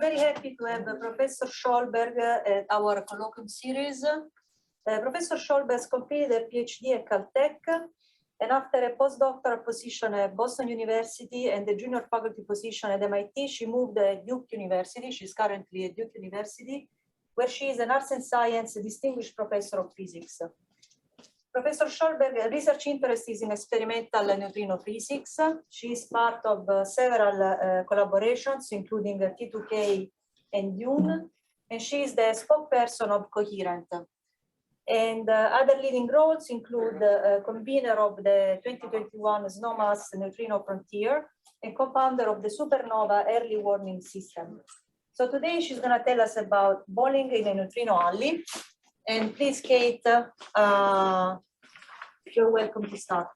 Very happy to have Professor Scholberg at our colloquium series. Professor Scholberg has completed a PhD at Caltech, and after a postdoctoral position at Boston University and a junior faculty position at MIT, she moved at Duke University. She's currently at Duke University, where she is an arts and science distinguished professor of physics. Professor Scholberg's research interest is in experimental neutrino physics. She is part of several collaborations, including T2K and Dune, and she is the spokesperson of Coherent. And other leading roles include convener of the 2021 SNOMAS Neutrino Frontier and co-founder of the Supernova Early Warning System. So today she's going to tell us about bowling in a Neutrino Alley. And please, Kate, you're welcome to start.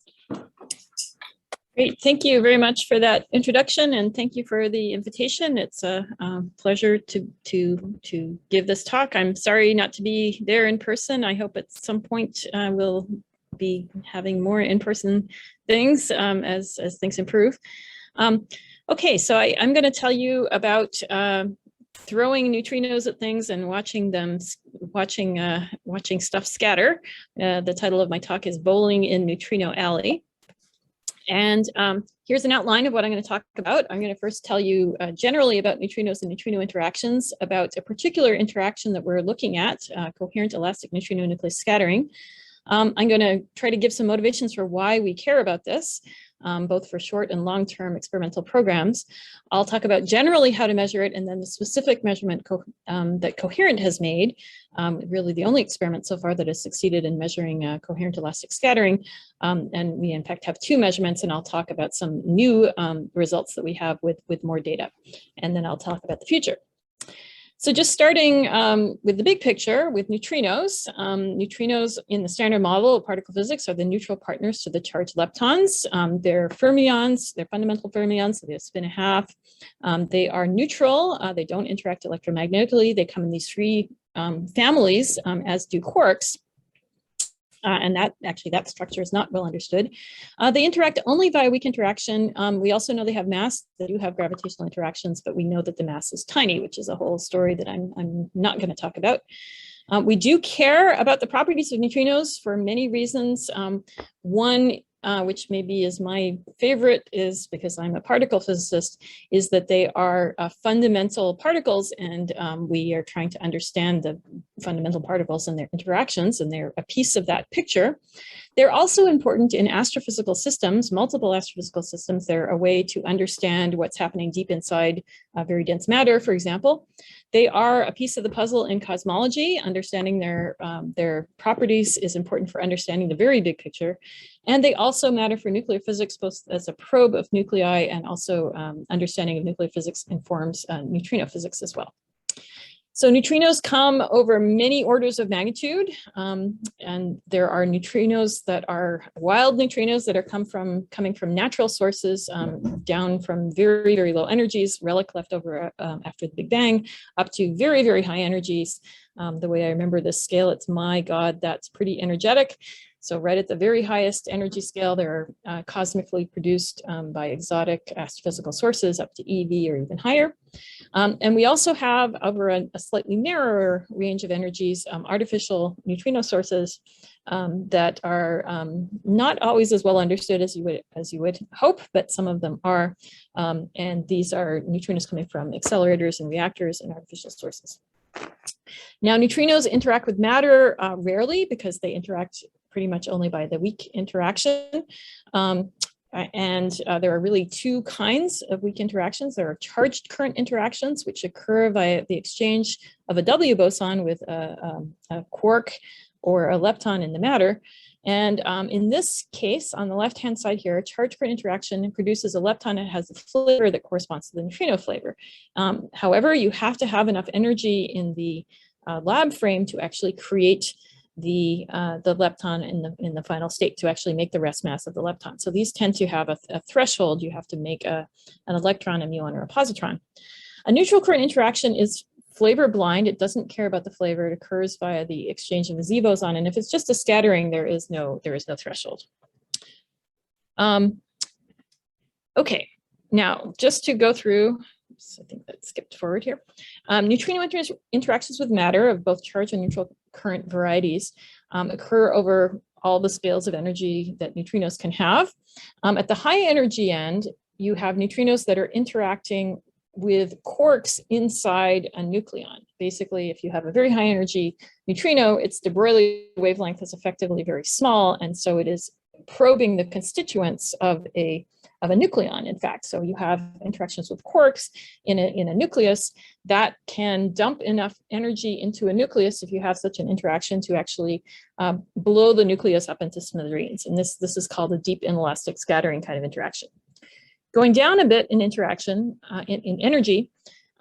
Great, thank you very much for that introduction, and thank you for the invitation. It's a pleasure to give this talk. I'm sorry not to be there in person. I hope at some point we'll be having more in-person things as things improve. Okay, so I'm going to tell you about throwing neutrinos at things and watching stuff scatter. The title of my talk is Bowling in Neutrino Alley. And here's an outline of what I'm going to talk about. I'm going to first tell you generally about neutrinos and neutrino interactions, about a particular interaction that we're looking at, coherent elastic neutrino nucleus scattering. I'm going to try to give some motivations for why we care about this, both for short and long-term experimental programs. I'll talk about generally how to measure it, and then the specific measurement that Coherent has made, really the only experiment so far that has succeeded in measuring coherent elastic scattering. And we in fact have two measurements, and I'll talk about some new results that we have with more data. And then I'll talk about the future. So just starting with the big picture with neutrinos. Neutrinos in the standard model of particle physics are the neutral partners to the charged leptons. They're fermions, they're fundamental fermions, so they have spin a half. They are neutral, they don't interact electromagnetically. They come in these three families, as do quarks. And that structure is not well understood. They interact only via weak interaction. We also know they have mass. They do have gravitational interactions, but we know that the mass is tiny, which is a whole story that I'm not going to talk about. We do care about the properties of neutrinos for many reasons. One, which maybe is my favorite, is because I'm a particle physicist, is that they are fundamental particles, and we are trying to understand the fundamental particles and their interactions, and they're a piece of that picture. They're also important in astrophysical systems, multiple astrophysical systems. They're a way to understand what's happening deep inside very dense matter, for example. They are a piece of the puzzle in cosmology. Understanding their properties is important for understanding the very big picture. And they also matter for nuclear physics, both as a probe of nuclei, and also understanding of nuclear physics informs neutrino physics as well. So neutrinos come over many orders of magnitude, and there are neutrinos that are wild neutrinos that are coming from natural sources, down from very, very low energies, relic left over after the Big Bang, up to very, very high energies. The way I remember this scale, it's, my God, that's pretty energetic. So right at the very highest energy scale, they're cosmically produced by exotic astrophysical sources up to EV or even higher. And we also have, over a slightly narrower range of energies, artificial neutrino sources that are not always as well understood as you would hope, but some of them are. And these are neutrinos coming from accelerators and reactors and artificial sources. Now, neutrinos interact with matter rarely, because they interact pretty much only by the weak interaction. There are really two kinds of weak interactions. There are charged current interactions, which occur via the exchange of a W boson with a quark or a lepton in the matter. And in this case, on the left-hand side here, a charged current interaction produces a lepton that has a flavor that corresponds to the neutrino flavor. However, you have to have enough energy in the lab frame to actually create the lepton in the final state, to actually make the rest mass of the lepton. So these tend to have a threshold. You have to make an electron, a muon, or a positron. A neutral current interaction is flavor blind. It doesn't care about the flavor. It occurs via the exchange of a Z boson. And if it's just a scattering, there is no threshold. Okay, now just to go through oops, I think that skipped forward here. Neutrino interactions with matter of both charge and neutral current varieties occur over all the scales of energy that neutrinos can have. At the high energy end, you have neutrinos that are interacting with quarks inside a nucleon. Basically, if you have a very high energy neutrino, its de Broglie wavelength is effectively very small, and so it is probing the constituents of a nucleon, in fact. So you have interactions with quarks in a nucleus that can dump enough energy into a nucleus, if you have such an interaction, to actually blow the nucleus up into smithereens. And this is called a deep inelastic scattering kind of interaction. Going down a bit in interaction, in energy,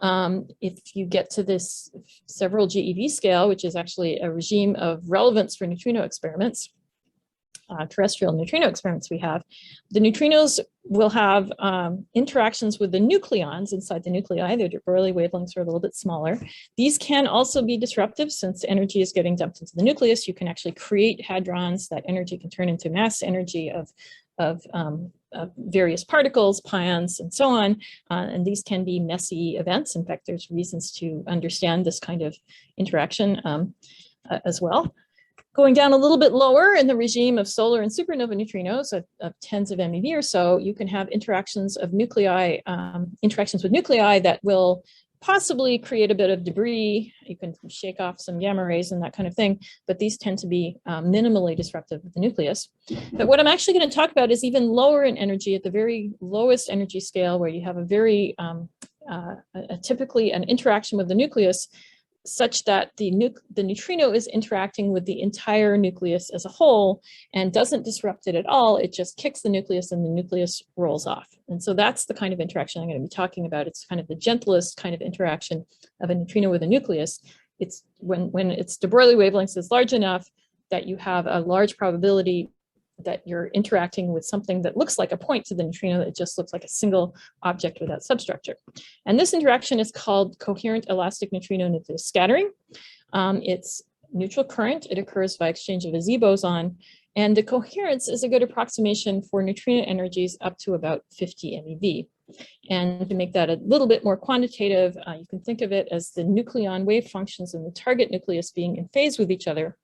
if you get to this several GeV scale, which is actually a regime of relevance for neutrino experiments, terrestrial neutrino experiments we have, the neutrinos will have interactions with the nucleons inside the nuclei. Their de Broglie wavelengths are a little bit smaller. These can also be disruptive since energy is getting dumped into the nucleus. You can actually create hadrons. That energy can turn into mass energy of various particles, pions, and so on. And these can be messy events. In fact, there's reasons to understand this kind of interaction as well. Going down a little bit lower in the regime of solar and supernova neutrinos of tens of MeV or so, you can have interactions of nuclei, interactions with nuclei that will possibly create a bit of debris. You can shake off some gamma rays and that kind of thing, but these tend to be minimally disruptive of the nucleus. But what I'm actually going to talk about is even lower in energy, at the very lowest energy scale, where you have a very typically an interaction with the nucleus such that the neutrino is interacting with the entire nucleus as a whole and doesn't disrupt it at all. It just kicks the nucleus and the nucleus rolls off. And so that's the kind of interaction I'm going to be talking about. It's kind of the gentlest kind of interaction of a neutrino with a nucleus. It's when its de Broglie wavelength is large enough that you have a large probability that you're interacting with something that looks like a point to the neutrino that just looks like a single object without substructure. And this interaction is called coherent elastic neutrino-nucleus scattering. It's neutral current. It occurs by exchange of a Z boson. And the coherence is a good approximation for neutrino energies up to about 50 MeV. And to make that a little bit more quantitative, you can think of it as the nucleon wave functions in the target nucleus being in phase with each other,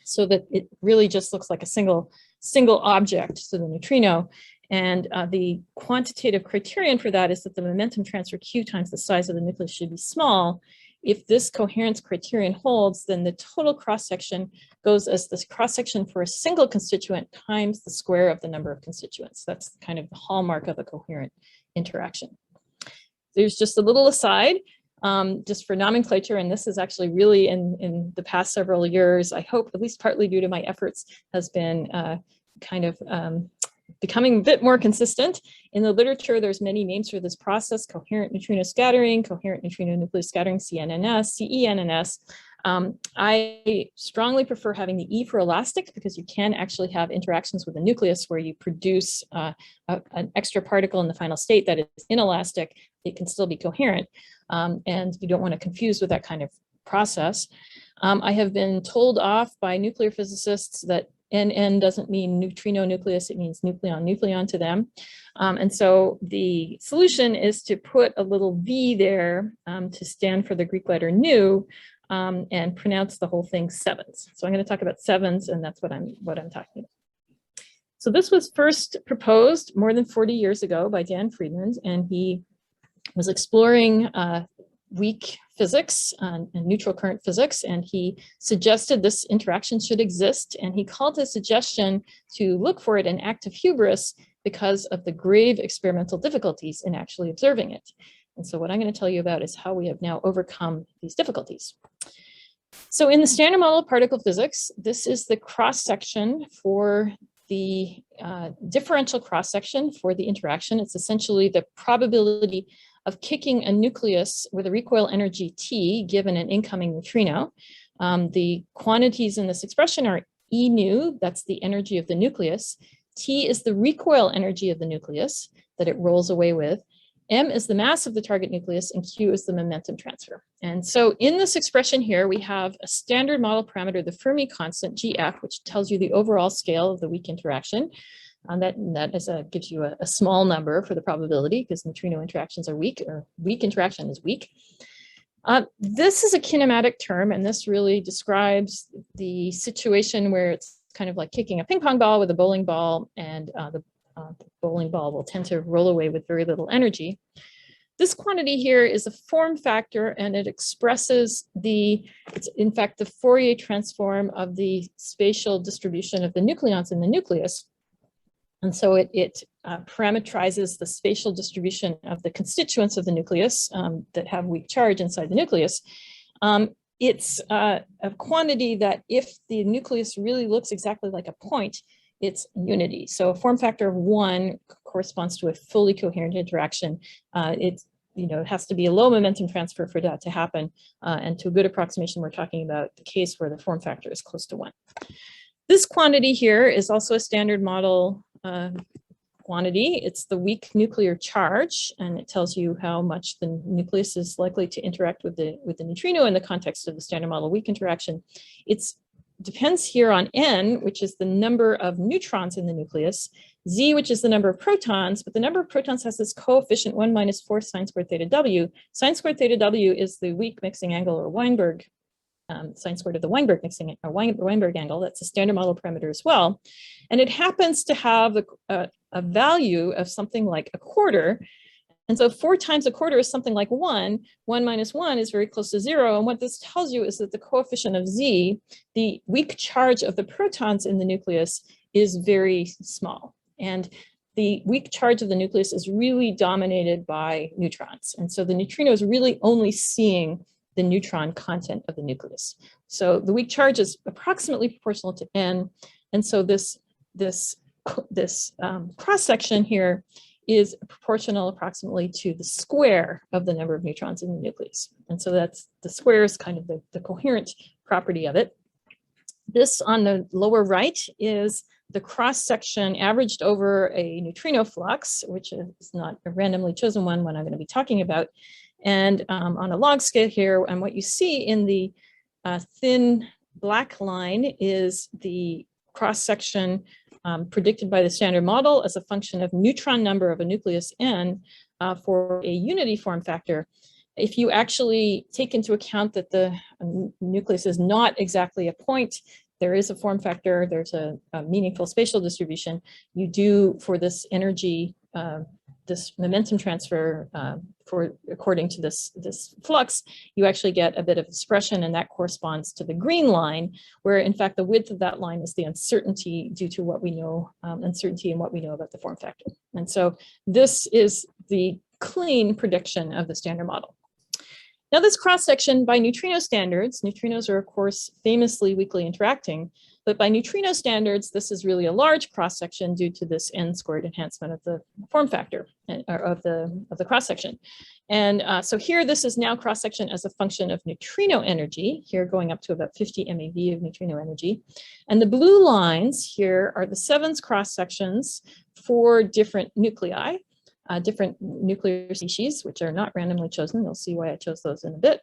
so that it really just looks like a single object to the neutrino. And the quantitative criterion for that is that the momentum transfer Q times the size of the nucleus should be small. If this coherence criterion holds, then the total cross-section goes as the cross-section for a single constituent times the square of the number of constituents. That's kind of the hallmark of a coherent interaction. There's just a little aside. Just for nomenclature, and this is actually really in the past several years, I hope at least partly due to my efforts, has been kind of becoming a bit more consistent. In the literature, there's many names for this process: coherent neutrino scattering, coherent neutrino nucleus scattering, CNNS, CEvNS. I strongly prefer having the E for elastic because you can actually have interactions with the nucleus where you produce an extra particle in the final state that is inelastic. It can still be coherent. And you don't want to confuse with that kind of process. I have been told off by nuclear physicists that NN doesn't mean neutrino nucleus, it means nucleon to them. And so the solution is to put a little V there to stand for the Greek letter nu and pronounce the whole thing sevens. So I'm going to talk about sevens, and that's what I'm talking about. So this was first proposed more than 40 years ago by Dan Friedman, and he was exploring weak physics and neutral current physics, and he suggested this interaction should exist, and he called his suggestion to look for it an act of hubris because of the grave experimental difficulties in actually observing it. And so what I'm going to tell you about is how we have now overcome these difficulties. So in the standard model of particle physics, this is the cross-section for the differential cross-section for the interaction. It's essentially the probability of kicking a nucleus with a recoil energy T given an incoming neutrino. The quantities in this expression are E nu, that's the energy of the nucleus. T is the recoil energy of the nucleus that it rolls away with. M is the mass of the target nucleus, and Q is the momentum transfer. And so in this expression here, we have a standard model parameter, the Fermi constant, GF, which tells you the overall scale of the weak interaction. That gives you a small number for the probability because neutrino interactions are weak, or weak interaction is weak. This is a kinematic term, and this really describes the situation where it's kind of like kicking a ping pong ball with a bowling ball, and the bowling ball will tend to roll away with very little energy. This quantity here is a form factor, and it expresses it's in fact the Fourier transform of the spatial distribution of the nucleons in the nucleus. And so it parameterizes the spatial distribution of the constituents of the nucleus that have weak charge inside the nucleus. It's a quantity that if the nucleus really looks exactly like a point, it's unity. So a form factor of 1 corresponds to a fully coherent interaction. It has to be a low momentum transfer for that to happen. And to a good approximation, we're talking about the case where the form factor is close to 1. This quantity here is also a standard model quantity. It's the weak nuclear charge, and it tells you how much the nucleus is likely to interact with the neutrino in the context of the standard model weak interaction. It depends here on n, which is the number of neutrons in the nucleus, z, which is the number of protons, but the number of protons has this coefficient 1 minus 4 sine squared theta w. Sine squared theta w is the weak mixing angle, or Weinberg, sine squared of the Weinberg mixing, or Weinberg angle. That's a standard model parameter as well. And it happens to have a value of something like a quarter. And so 4 times a quarter is something like 1. 1 minus 1 is very close to 0. And what this tells you is that the coefficient of z, the weak charge of the protons in the nucleus, is very small. And the weak charge of the nucleus is really dominated by neutrons. And so the neutrino is really only seeing the neutron content of the nucleus. So the weak charge is approximately proportional to n. And so this cross-section here is proportional approximately to the square of the number of neutrons in the nucleus. And so that's the square is kind of the coherent property of it. This on the lower right is the cross-section averaged over a neutrino flux, which is not a randomly chosen one I'm going to be talking about. And on a log scale here, and what you see in the thin black line is the cross-section predicted by the standard model as a function of neutron number of a nucleus n for a unity form factor. If you actually take into account that the nucleus is not exactly a point, there is a form factor, there's a meaningful spatial distribution, you do for this energy, this momentum transfer according to this flux, you actually get a bit of expression, and that corresponds to the green line, where in fact the width of that line is the uncertainty due to what we know, uncertainty in what we know about the form factor. And so this is the clean prediction of the standard model. Now this cross-section by neutrino standards, neutrinos are of course famously weakly interacting, but by neutrino standards, this is really a large cross-section due to this n squared enhancement of the form factor, or of the cross-section. And so here, this is now cross-section as a function of neutrino energy, here going up to about 50 MeV of neutrino energy. And the blue lines here are the 7s cross-sections for different nuclei. Different nuclear species, which are not randomly chosen. You'll see why I chose those in a bit.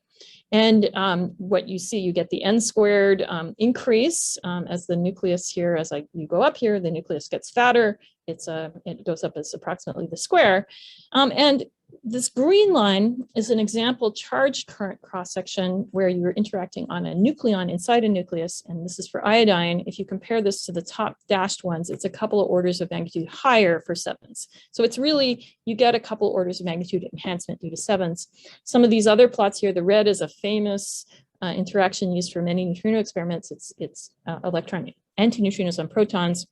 And what you see, you get the n squared increase as the nucleus here, as you go up here, the nucleus gets fatter. It goes up as approximately the square. And this green line is an example charged current cross-section where you're interacting on a nucleon inside a nucleus, and this is for iodine. If you compare this to the top dashed ones, it's a couple of orders of magnitude higher for 7s. So it's really, you get a couple orders of magnitude enhancement due to 7s. Some of these other plots here, the red is a famous interaction used for many neutrino experiments. It's electron antineutrinos on protons.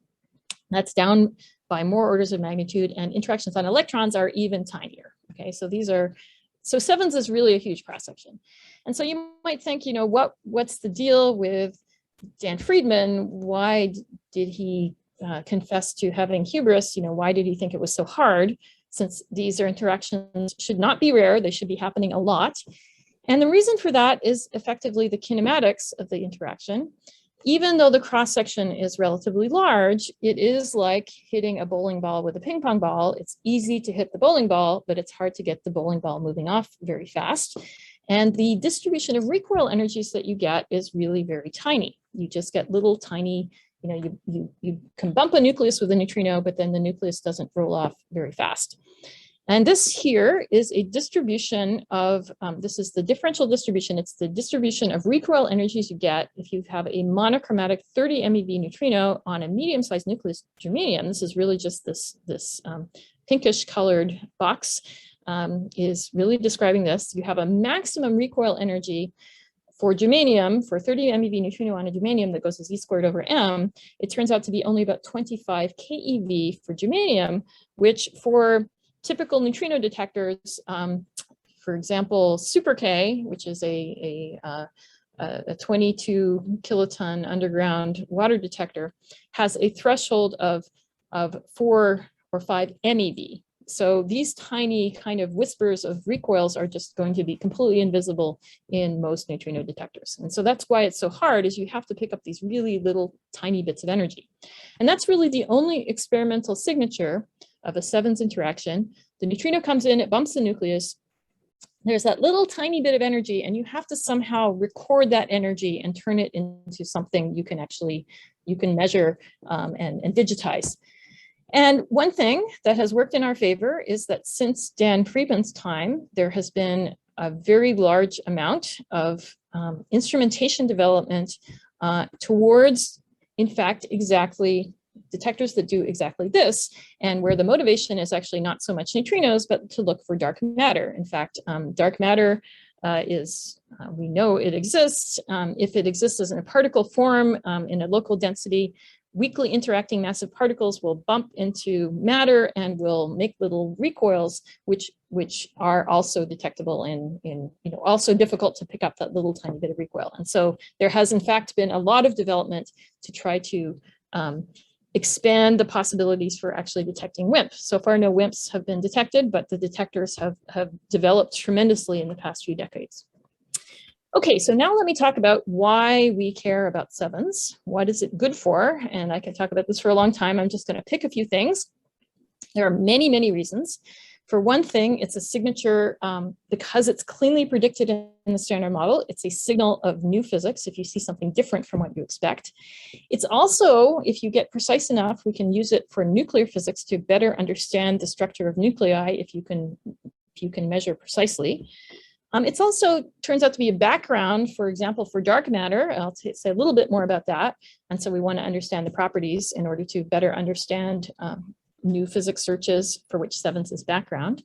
That's down by more orders of magnitude, and interactions on electrons are even tinier. Okay, so so 7s is really a huge cross-section. And so you might think, what's the deal with Dan Friedman? Why did he confess to having hubris? Why did he think it was so hard? Since these interactions should not be rare, they should be happening a lot. And the reason for that is effectively the kinematics of the interaction. Even though the cross-section is relatively large, it is like hitting a bowling ball with a ping pong ball. It's easy to hit the bowling ball, but it's hard to get the bowling ball moving off very fast. And the distribution of recoil energies that you get is really very tiny. You just get little tiny you can bump a nucleus with a neutrino, but then the nucleus doesn't roll off very fast. And this here is a distribution of, this is the differential distribution. It's the distribution of recoil energies you get if you have a monochromatic 30 MeV neutrino on a medium-sized nucleus germanium. This is really just this pinkish colored box is really describing this. You have a maximum recoil energy for germanium, for 30 MeV neutrino on a germanium that goes as E²/m. It turns out to be only about 25 keV for germanium, which for typical neutrino detectors, for example, Super K, which is a 22 kiloton underground water detector, has a threshold of 4 or 5 MeV. So these tiny kind of whispers of recoils are just going to be completely invisible in most neutrino detectors. And so that's why it's so hard, is you have to pick up these really little tiny bits of energy. And that's really the only experimental signature of a CEvNS interaction. The neutrino comes in, it bumps the nucleus. There's that little tiny bit of energy, and you have to somehow record that energy and turn it into something you can measure and digitize. And one thing that has worked in our favor is that since Dan Friedman's time, there has been a very large amount of instrumentation development towards, in fact, exactly detectors that do exactly this, and where the motivation is actually not so much neutrinos, but to look for dark matter. In fact, dark matter we know it exists. If it exists as in a particle form in a local density, weakly interacting massive particles will bump into matter and will make little recoils, which are also detectable in also difficult to pick up that little tiny bit of recoil. And so there has in fact been a lot of development to try to expand the possibilities for actually detecting WIMP. So far, no WIMPs have been detected, but the detectors have developed tremendously in the past few decades. Okay, so now let me talk about why we care about CEvNS. What is it good for? And I can talk about this for a long time. I'm just going to pick a few things. There are many, many reasons. For one thing, it's a signature because it's cleanly predicted in the standard model. It's a signal of new physics if you see something different from what you expect. It's also, if you get precise enough, we can use it for nuclear physics to better understand the structure of nuclei if you can measure precisely. It's also turns out to be a background, for example, for dark matter. I'll say a little bit more about that. And so we want to understand the properties in order to better understand new physics searches for which CEvNS is background.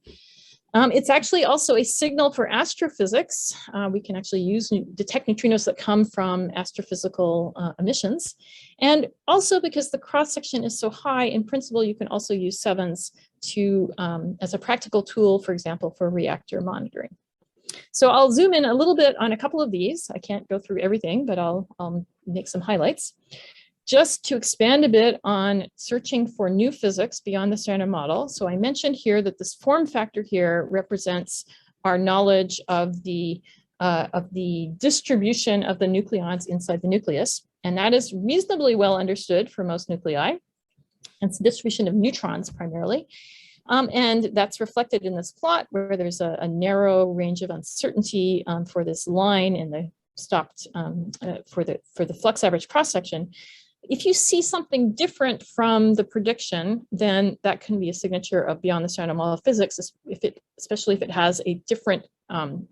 It's actually also a signal for astrophysics. We can actually detect neutrinos that come from astrophysical emissions. And also because the cross-section is so high, in principle, you can also use CEvNS as a practical tool, for example, for reactor monitoring. So I'll zoom in a little bit on a couple of these. I can't go through everything, but I'll make some highlights. Just to expand a bit on searching for new physics beyond the standard model. So I mentioned here that this form factor here represents our knowledge of the distribution of the nucleons inside the nucleus. And that is reasonably well understood for most nuclei. It's the distribution of neutrons primarily. And that's reflected in this plot where there's a narrow range of uncertainty for this line in the stopped for the flux average cross section. If you see something different from the prediction, then that can be a signature of beyond the standard model of physics, especially if it has a different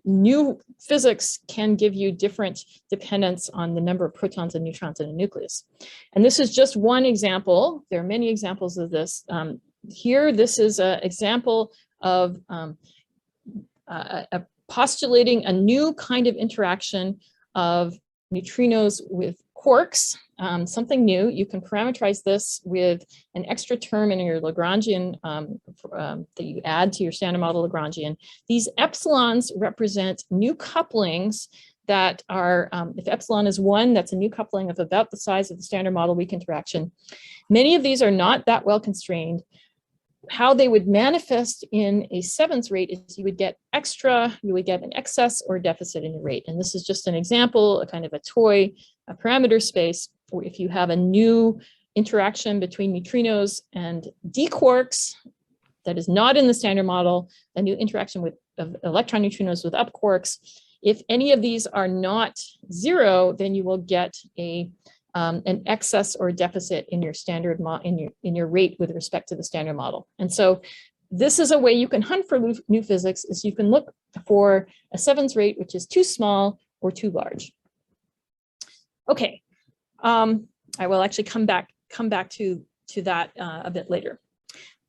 new physics can give you different dependence on the number of protons and neutrons in a nucleus. And this is just one example. There are many examples of this. Here, this is an example of postulating a new kind of interaction of neutrinos with quarks, something new. You can parameterize this with an extra term in your Lagrangian that you add to your standard model Lagrangian. These epsilons represent new couplings that are, if epsilon is 1, that's a new coupling of about the size of the standard model weak interaction. Many of these are not that well constrained. How they would manifest in a CEvNS rate is you would get an excess or deficit in your rate. And this is just an example, a kind of a toy, a parameter space, where if you have a new interaction between neutrinos and d quarks that is not in the standard model, a new interaction of electron neutrinos with up quarks, if any of these are not 0, then you will get a an excess or deficit in your standard in your rate with respect to the standard model. And so this is a way you can hunt for new physics, is you can look for a SEVNS rate which is too small or too large. Okay, I will actually come back to that a bit later.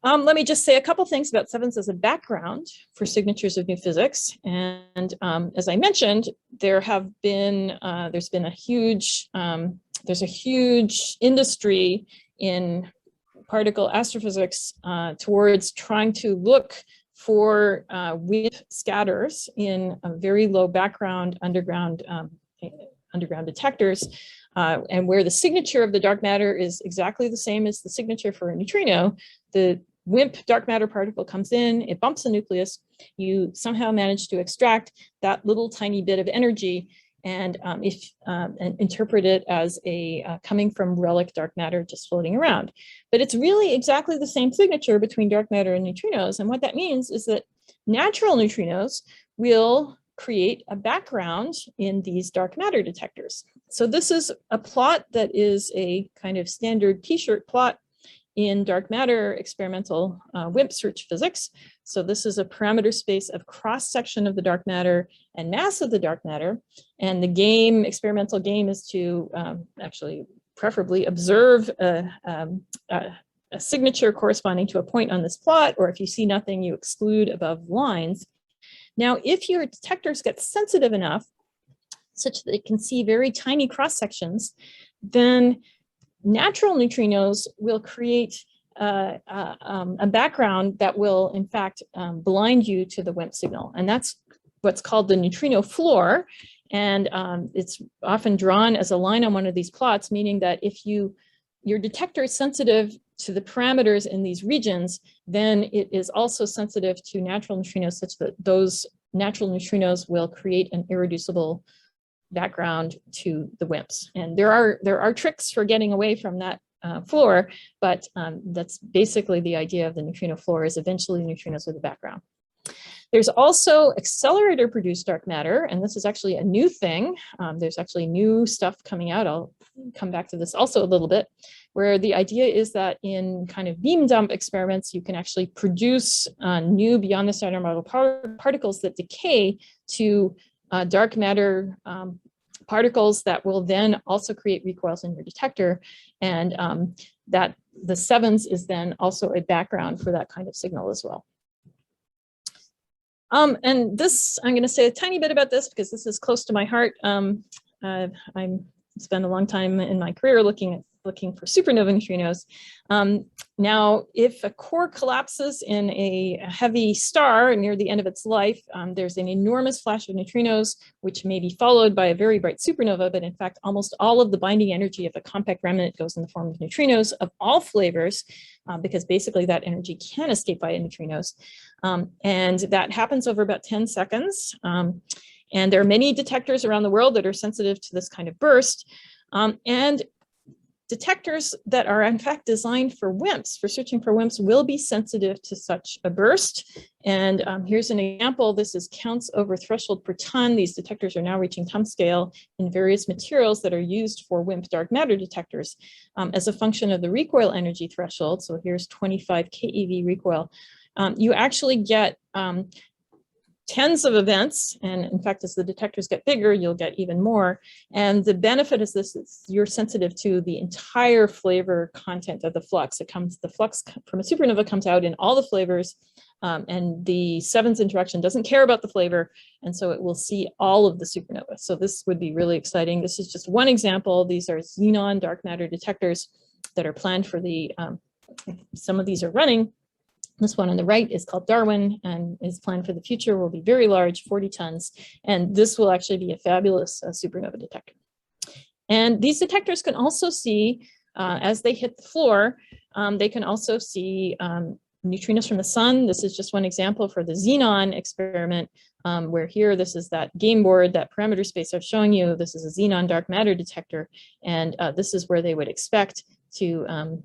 Let me just say a couple things about SEVNS as a background for signatures of new physics. And as I mentioned, there's a huge industry in particle astrophysics towards trying to look for WIMP scatters in a very low background underground detectors, and where the signature of the dark matter is exactly the same as the signature for a neutrino. The WIMP dark matter particle comes in, it bumps the nucleus, you somehow manage to extract that little tiny bit of energy and interpret it as a coming from relic dark matter just floating around. But it's really exactly the same signature between dark matter and neutrinos. And what that means is that natural neutrinos will create a background in these dark matter detectors. So this is a plot that is a kind of standard t-shirt plot in dark matter experimental WIMP search physics. So this is a parameter space of cross-section of the dark matter and mass of the dark matter. And the experimental game is to actually preferably observe a signature corresponding to a point on this plot, or if you see nothing, you exclude above lines. Now, if your detectors get sensitive enough such that they can see very tiny cross-sections, then natural neutrinos will create a background that will, in fact, blind you to the WIMP signal. And that's what's called the Neutrino Floor. And it's often drawn as a line on one of these plots, meaning that if your detector is sensitive to the parameters in these regions, then it is also sensitive to natural neutrinos, such that those natural neutrinos will create an irreducible background to the WIMPs. And there are tricks for getting away from that floor, but that's basically the idea of the neutrino floor, is eventually neutrinos with a background. There's also accelerator produced dark matter, and this is actually a new thing. There's actually new stuff coming out. I'll come back to this also a little bit, where the idea is that in kind of beam dump experiments, you can actually produce new beyond the standard model particles that decay to dark matter particles that will then also create recoils in your detector, and that the SEVNS is then also a background for that kind of signal as well. And this, I'm going to say a tiny bit about this because this is close to my heart. I spent a long time in my career looking for supernova neutrinos. Now, if a core collapses in a heavy star near the end of its life, there's an enormous flash of neutrinos, which may be followed by a very bright supernova, but in fact, almost all of the binding energy of a compact remnant goes in the form of neutrinos of all flavors, because basically that energy can escape via neutrinos. And that happens over about 10 seconds. And there are many detectors around the world that are sensitive to this kind of burst. And detectors that are in fact designed for WIMPs, for searching for WIMPs, will be sensitive to such a burst. And here's an example. This is counts over threshold per ton. These detectors are now reaching thump scale in various materials that are used for WIMP dark matter detectors as a function of the recoil energy threshold. So here's 25 keV recoil. You actually get tens of events, and in fact, as the detectors get bigger, you'll get even more. And the benefit is this: you're sensitive to the entire flavor content of the flux. The flux from a supernova comes out in all the flavors, and the SEVNS interaction doesn't care about the flavor, and so it will see all of the supernova. So this would be really exciting. This is just one example. These are xenon dark matter detectors that are planned for the. Some of these are running. This one on the right is called Darwin and is planned for the future, will be very large, 40 tons. And this will actually be a fabulous supernova detector. And these detectors can also see, as they hit the floor, they can also see neutrinos from the sun. This is just one example for the xenon experiment, where here, this is that game board, that parameter space I was showing you. This is a xenon dark matter detector. And this is where they would expect to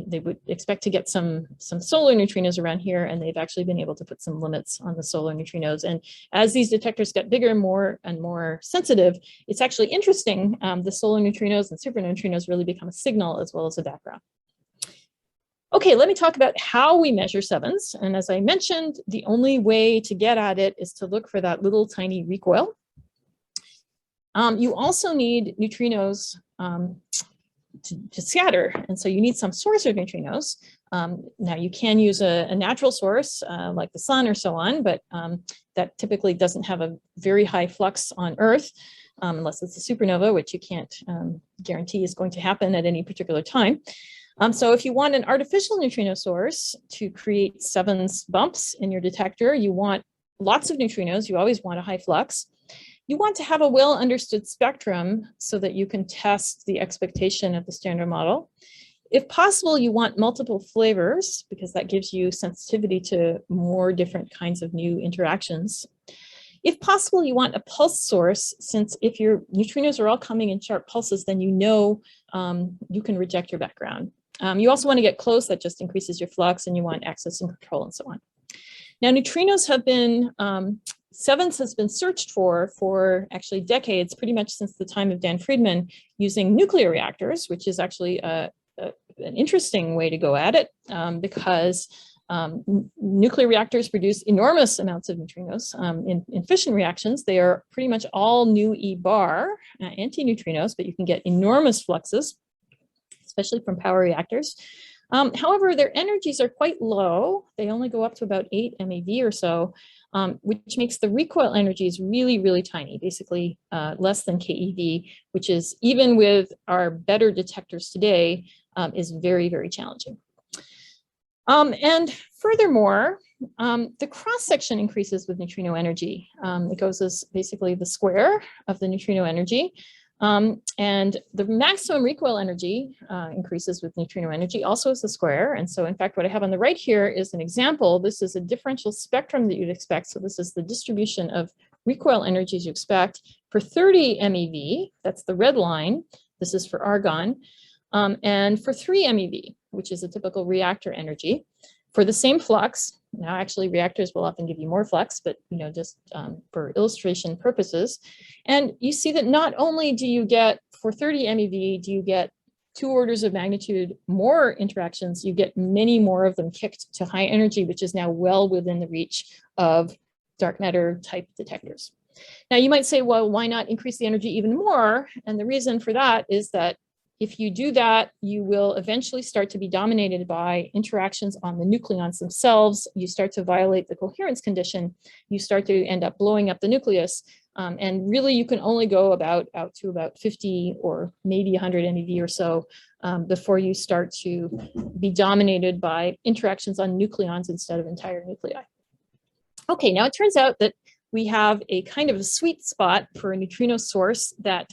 they would expect to get some solar neutrinos around here, and they've actually been able to put some limits on the solar neutrinos. And as these detectors get bigger and more sensitive, it's actually interesting. The solar neutrinos and super neutrinos really become a signal as well as a background. Okay, let me talk about how we measure CEvNS. And as I mentioned, the only way to get at it is to look for that little tiny recoil. You also need neutrinos to scatter, and so you need some source of neutrinos. Now you can use a natural source like the sun or so on, but that typically doesn't have a very high flux on Earth unless it's a supernova, which you can't guarantee is going to happen at any particular time. So if you want an artificial neutrino source to create CEvNS bumps in your detector, you want lots of neutrinos. You always want a high flux. You want to have a well understood spectrum so that you can test the expectation of the standard model. If possible, you want multiple flavors because that gives you sensitivity to more different kinds of new interactions. If possible, you want a pulse source, since if your neutrinos are all coming in sharp pulses, then you know you can reject your background. You also want to get close, that just increases your flux, and you want access and control and so on. Now, neutrinos have been, CEvNS has been searched for actually decades, pretty much since the time of Dan Friedman, using nuclear reactors, which is actually an interesting way to go at it because nuclear reactors produce enormous amounts of neutrinos. In fission reactions, they are pretty much all nu E bar antineutrinos, but you can get enormous fluxes, especially from power reactors. However, their energies are quite low. They only go up to about 8 MeV or so, which makes the recoil energies really, really tiny, basically less than keV, which is, even with our better detectors today, is very, very challenging. And furthermore, the cross-section increases with neutrino energy. It goes as basically the square of the neutrino energy. And the maximum recoil energy increases with neutrino energy, also as the square. And so, in fact, what I have on the right here is an example. This is a differential spectrum that you'd expect. So this is the distribution of recoil energies you expect for 30 MeV. That's the red line. This is for argon. And for 3 MeV, which is a typical reactor energy, for the same flux. Now, actually, reactors will often give you more flux, but just for illustration purposes. And you see that not only do you get, for 30 MeV, do you get 2 orders of magnitude more interactions, you get many more of them kicked to high energy, which is now well within the reach of dark matter type detectors. Now, you might say, well, why not increase the energy even more? And the reason for that is that if you do that, you will eventually start to be dominated by interactions on the nucleons themselves. You start to violate the coherence condition. You start to end up blowing up the nucleus. And really, you can only go out to about 50 or maybe 100 MeV or so before you start to be dominated by interactions on nucleons instead of entire nuclei. Okay, now it turns out that we have a kind of a sweet spot for a neutrino source that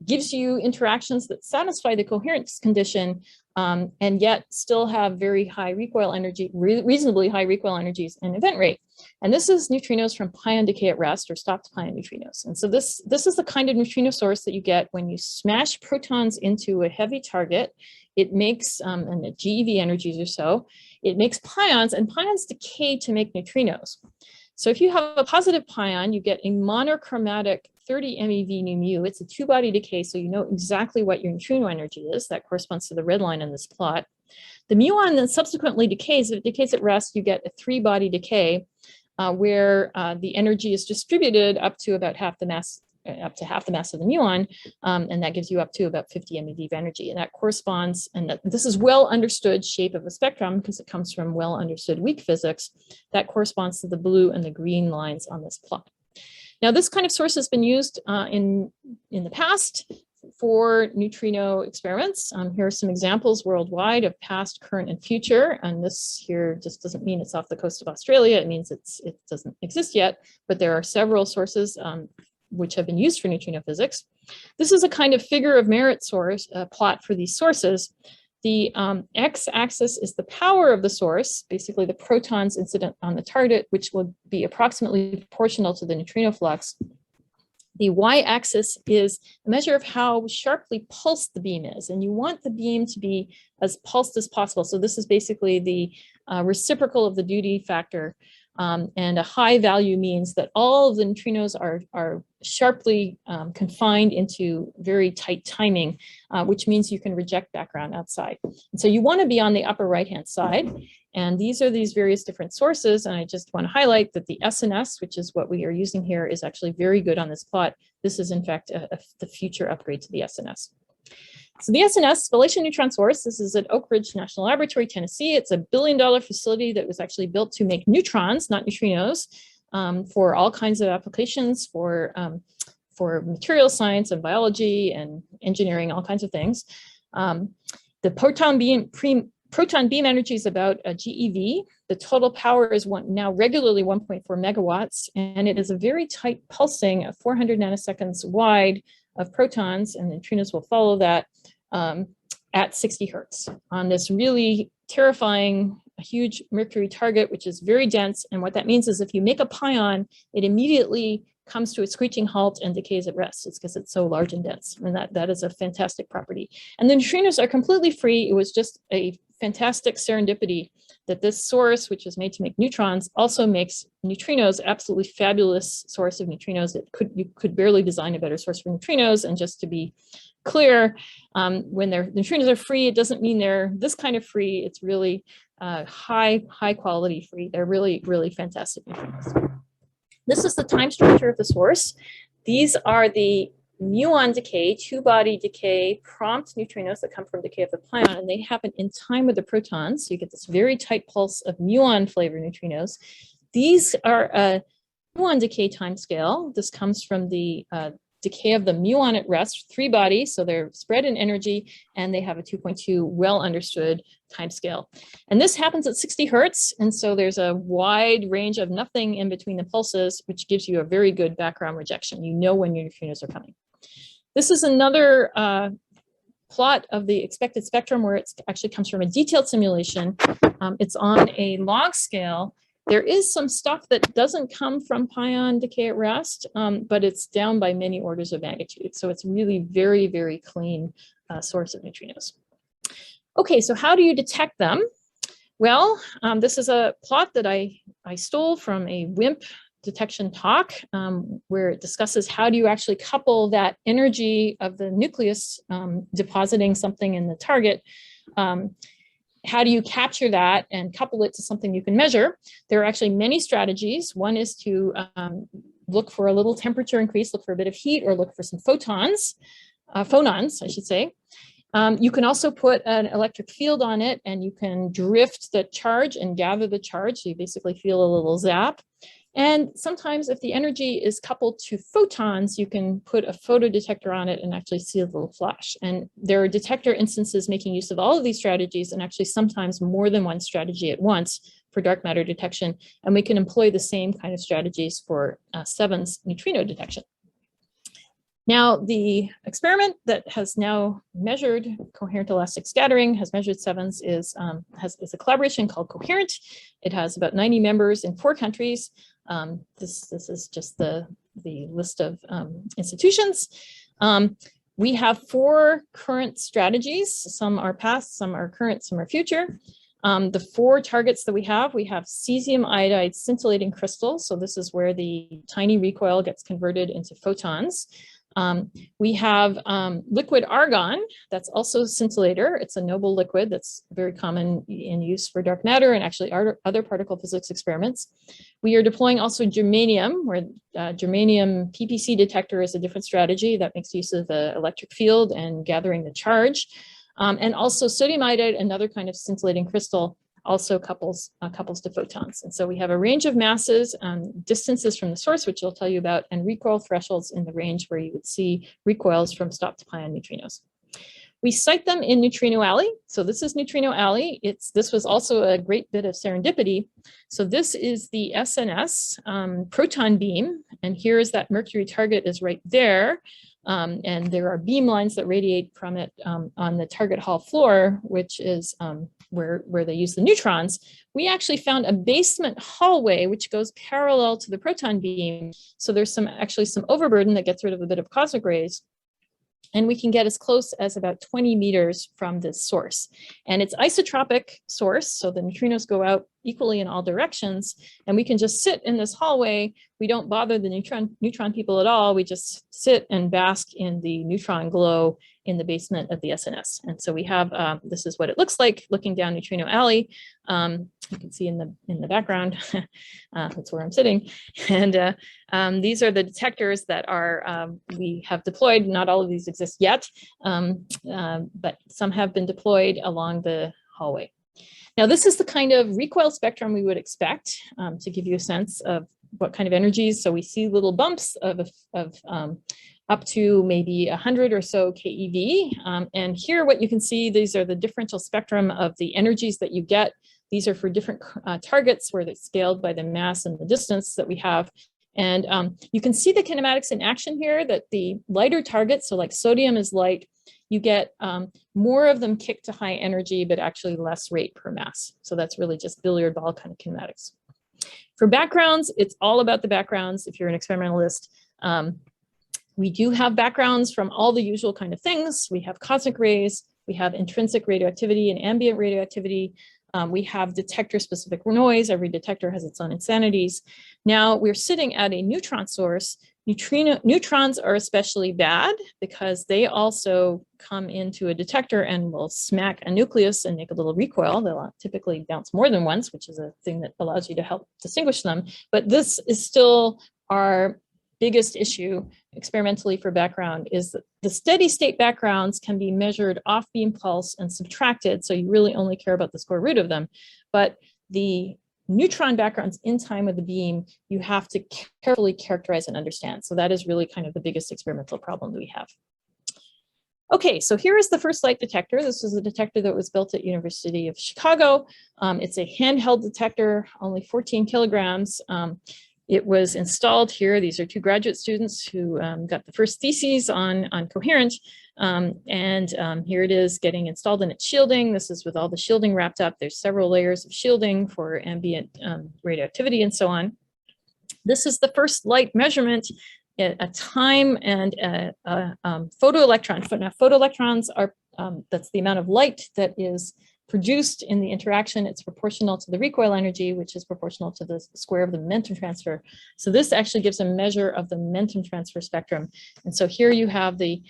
gives you interactions that satisfy the coherence condition and yet still have very high recoil energy, reasonably high recoil energies and event rate. And this is neutrinos from pion decay at rest, or stopped pion neutrinos. And so this is the kind of neutrino source that you get when you smash protons into a heavy target. It makes, and at GeV energies or so, it makes pions, and pions decay to make neutrinos. So if you have a positive pion, you get a monochromatic 30 MeV nu mu. It's a 2-body decay, so you know exactly what your neutrino energy is. That corresponds to the red line in this plot. The muon then subsequently decays. If it decays at rest, you get a 3-body decay where the energy is distributed up to about half the mass of the muon, and that gives you up to about 50 MeV of energy. And that corresponds, and this is well understood shape of a spectrum because it comes from well understood weak physics. That corresponds to the blue and the green lines on this plot. Now, this kind of source has been used in the past for neutrino experiments. Here are some examples worldwide of past, current, and future. And this here just doesn't mean it's off the coast of Australia. It means it doesn't exist yet, but there are several sources which have been used for neutrino physics. This is a kind of figure of merit source plot for these sources. The x-axis is the power of the source, basically the protons incident on the target, which will be approximately proportional to the neutrino flux. The y-axis is a measure of how sharply pulsed the beam is, and you want the beam to be as pulsed as possible. So this is basically the reciprocal of the duty factor, and a high value means that all of the neutrinos are sharply confined into very tight timing, which means you can reject background outside. And so you want to be on the upper right-hand side. And these are these various different sources. And I just want to highlight that the SNS, which is what we are using here, is actually very good on this plot. This is, in fact, the future upgrade to the SNS. So the SNS, Spallation Neutron Source, this is at Oak Ridge National Laboratory, Tennessee. It's a $1 billion facility that was actually built to make neutrons, not neutrinos, for all kinds of applications, for material science and biology and engineering, all kinds of things. The proton beam energy is about a GeV. The total power is now regularly 1.4 megawatts, and it is a very tight pulsing of 400 nanoseconds wide of protons, and the neutrinos will follow that at 60 hertz on this really terrifying, huge mercury target, which is very dense. And what that means is if you make a pion, it immediately comes to a screeching halt and decays at rest. It's because it's so large and dense, and that is a fantastic property. And the neutrinos are completely free. It was just a fantastic serendipity that this source, which is made to make neutrons, also makes neutrinos absolutely fabulous source of neutrinos. You could barely design a better source for neutrinos. And just to be clear, when neutrinos are free, it doesn't mean they're this kind of free. It's really high quality free. They're really, really fantastic neutrinos. This is the time structure of the source. These are the muon decay, two-body decay, prompt neutrinos that come from decay of the pion, and they happen in time with the protons. So you get this very tight pulse of muon flavor neutrinos. These are a muon decay time scale. This comes from the decay of the muon at rest, three bodies, so they're spread in energy, and they have a 2.2 well understood time scale. And this happens at 60 hertz, and so there's a wide range of nothing in between the pulses, which gives you a very good background rejection. You know when your neutrinos are coming. This is another plot of the expected spectrum where it actually comes from a detailed simulation. It's on a log scale. There is some stuff that doesn't come from pion decay at rest, but it's down by many orders of magnitude. So it's really very, very clean source of neutrinos. Okay, so how do you detect them? Well, this is a plot that I stole from a WIMP detection talk, where it discusses how do you actually couple that energy of the nucleus depositing something in the target. How do you capture that and couple it to something you can measure? There are actually many strategies. One is to look for a little temperature increase, look for a bit of heat, or look for some phonons, I should say. You can also put an electric field on it, and you can drift the charge and gather the charge. So you basically feel a little zap. And sometimes if the energy is coupled to photons, you can put a photodetector on it and actually see a little flash. And there are detector instances making use of all of these strategies, and actually sometimes more than one strategy at once for dark matter detection. And we can employ the same kind of strategies for CEvNS neutrino detection. Now, the experiment that has now measured coherent elastic scattering, has measured CEvNS, is a collaboration called Coherent. It has about 90 members in 4 countries. This is just the list of institutions. We have 4 current strategies. Some are past, some are current, some are future. The 4 targets that we have cesium iodide scintillating crystals. So this is where the tiny recoil gets converted into photons. We have liquid argon, that's also scintillator. It's a noble liquid that's very common in use for dark matter and actually other particle physics experiments. We are deploying also germanium, where germanium PPC detector is a different strategy that makes use of the electric field and gathering the charge. And also sodium iodide, another kind of scintillating crystal, also couples to photons. And so we have a range of masses, distances from the source, which I'll tell you about, and recoil thresholds in the range where you would see recoils from stop to pion neutrinos. We cite them in Neutrino Alley. So this is Neutrino Alley. This was also a great bit of serendipity. So this is the SNS proton beam. And here is that Mercury target is right there. And there are beam lines that radiate from it on the target hall floor, which is where they use the neutrons. We actually found a basement hallway which goes parallel to the proton beam. So there's actually some overburden that gets rid of a bit of cosmic rays. And we can get as close as about 20 meters from this source. And it's isotropic source, so the neutrinos go out equally in all directions, and we can just sit in this hallway. We don't bother the neutron people at all. We just sit and bask in the neutron glow in the basement of the SNS. And so we have, this is what it looks like looking down Neutrino Alley. You can see in the background, that's where I'm sitting. And these are the detectors that we have deployed. Not all of these exist yet, but some have been deployed along the hallway. Now, this is the kind of recoil spectrum we would expect to give you a sense of what kind of energies. So we see little bumps of up to maybe 100 or so keV. And here what you can see, these are the differential spectrum of the energies that you get. These are for different targets where it's scaled by the mass and the distance that we have. And you can see the kinematics in action here, that the lighter targets, so like sodium is light, you get more of them kick to high energy, but actually less rate per mass. So that's really just billiard ball kind of kinematics. For backgrounds, it's all about the backgrounds. If you're an experimentalist, we do have backgrounds from all the usual kind of things. We have cosmic rays, we have intrinsic radioactivity and ambient radioactivity. We have detector-specific noise. Every detector has its own insanities. Now we're sitting at a neutron source. Neutrons are especially bad because they also come into a detector and will smack a nucleus and make a little recoil. They'll typically bounce more than once, which is a thing that allows you to help distinguish them. But this is still our biggest issue experimentally for background, is that the steady state backgrounds can be measured off beam pulse and subtracted. So you really only care about the square root of them. But the neutron backgrounds in time with the beam, you have to carefully characterize and understand. So that is really kind of the biggest experimental problem that we have. Okay, so here is the first light detector. This is a detector that was built at University of Chicago. It's a handheld detector, only 14 kilograms. It was installed here. These are two graduate students who got the first theses on Coherent. Here it is getting installed in its shielding. This is with all the shielding wrapped up. There's several layers of shielding for ambient radioactivity and so on. This is the first light measurement at a time and a photoelectron. Now, photoelectrons are, that's the amount of light that is produced in the interaction. It's proportional to the recoil energy, which is proportional to the square of the momentum transfer. So this actually gives a measure of the momentum transfer spectrum. And so here you have the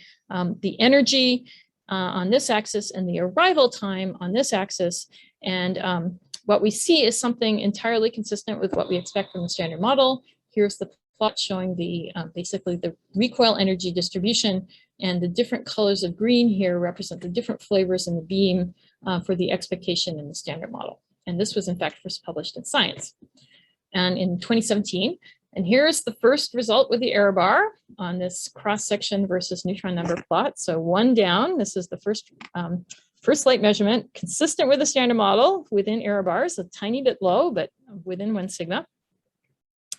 energy on this axis and the arrival time on this axis. And what we see is something entirely consistent with what we expect from the standard model. Here's the plot showing the basically the recoil energy distribution, and the different colors of green here represent the different flavors in the beam for the expectation in the standard model. And this was in fact first published in Science and in 2017. And here's the first result with the error bar on this cross-section versus neutron number plot. So one down, this is the first light measurement, consistent with the standard model within error bars, a tiny bit low, but within 1 sigma.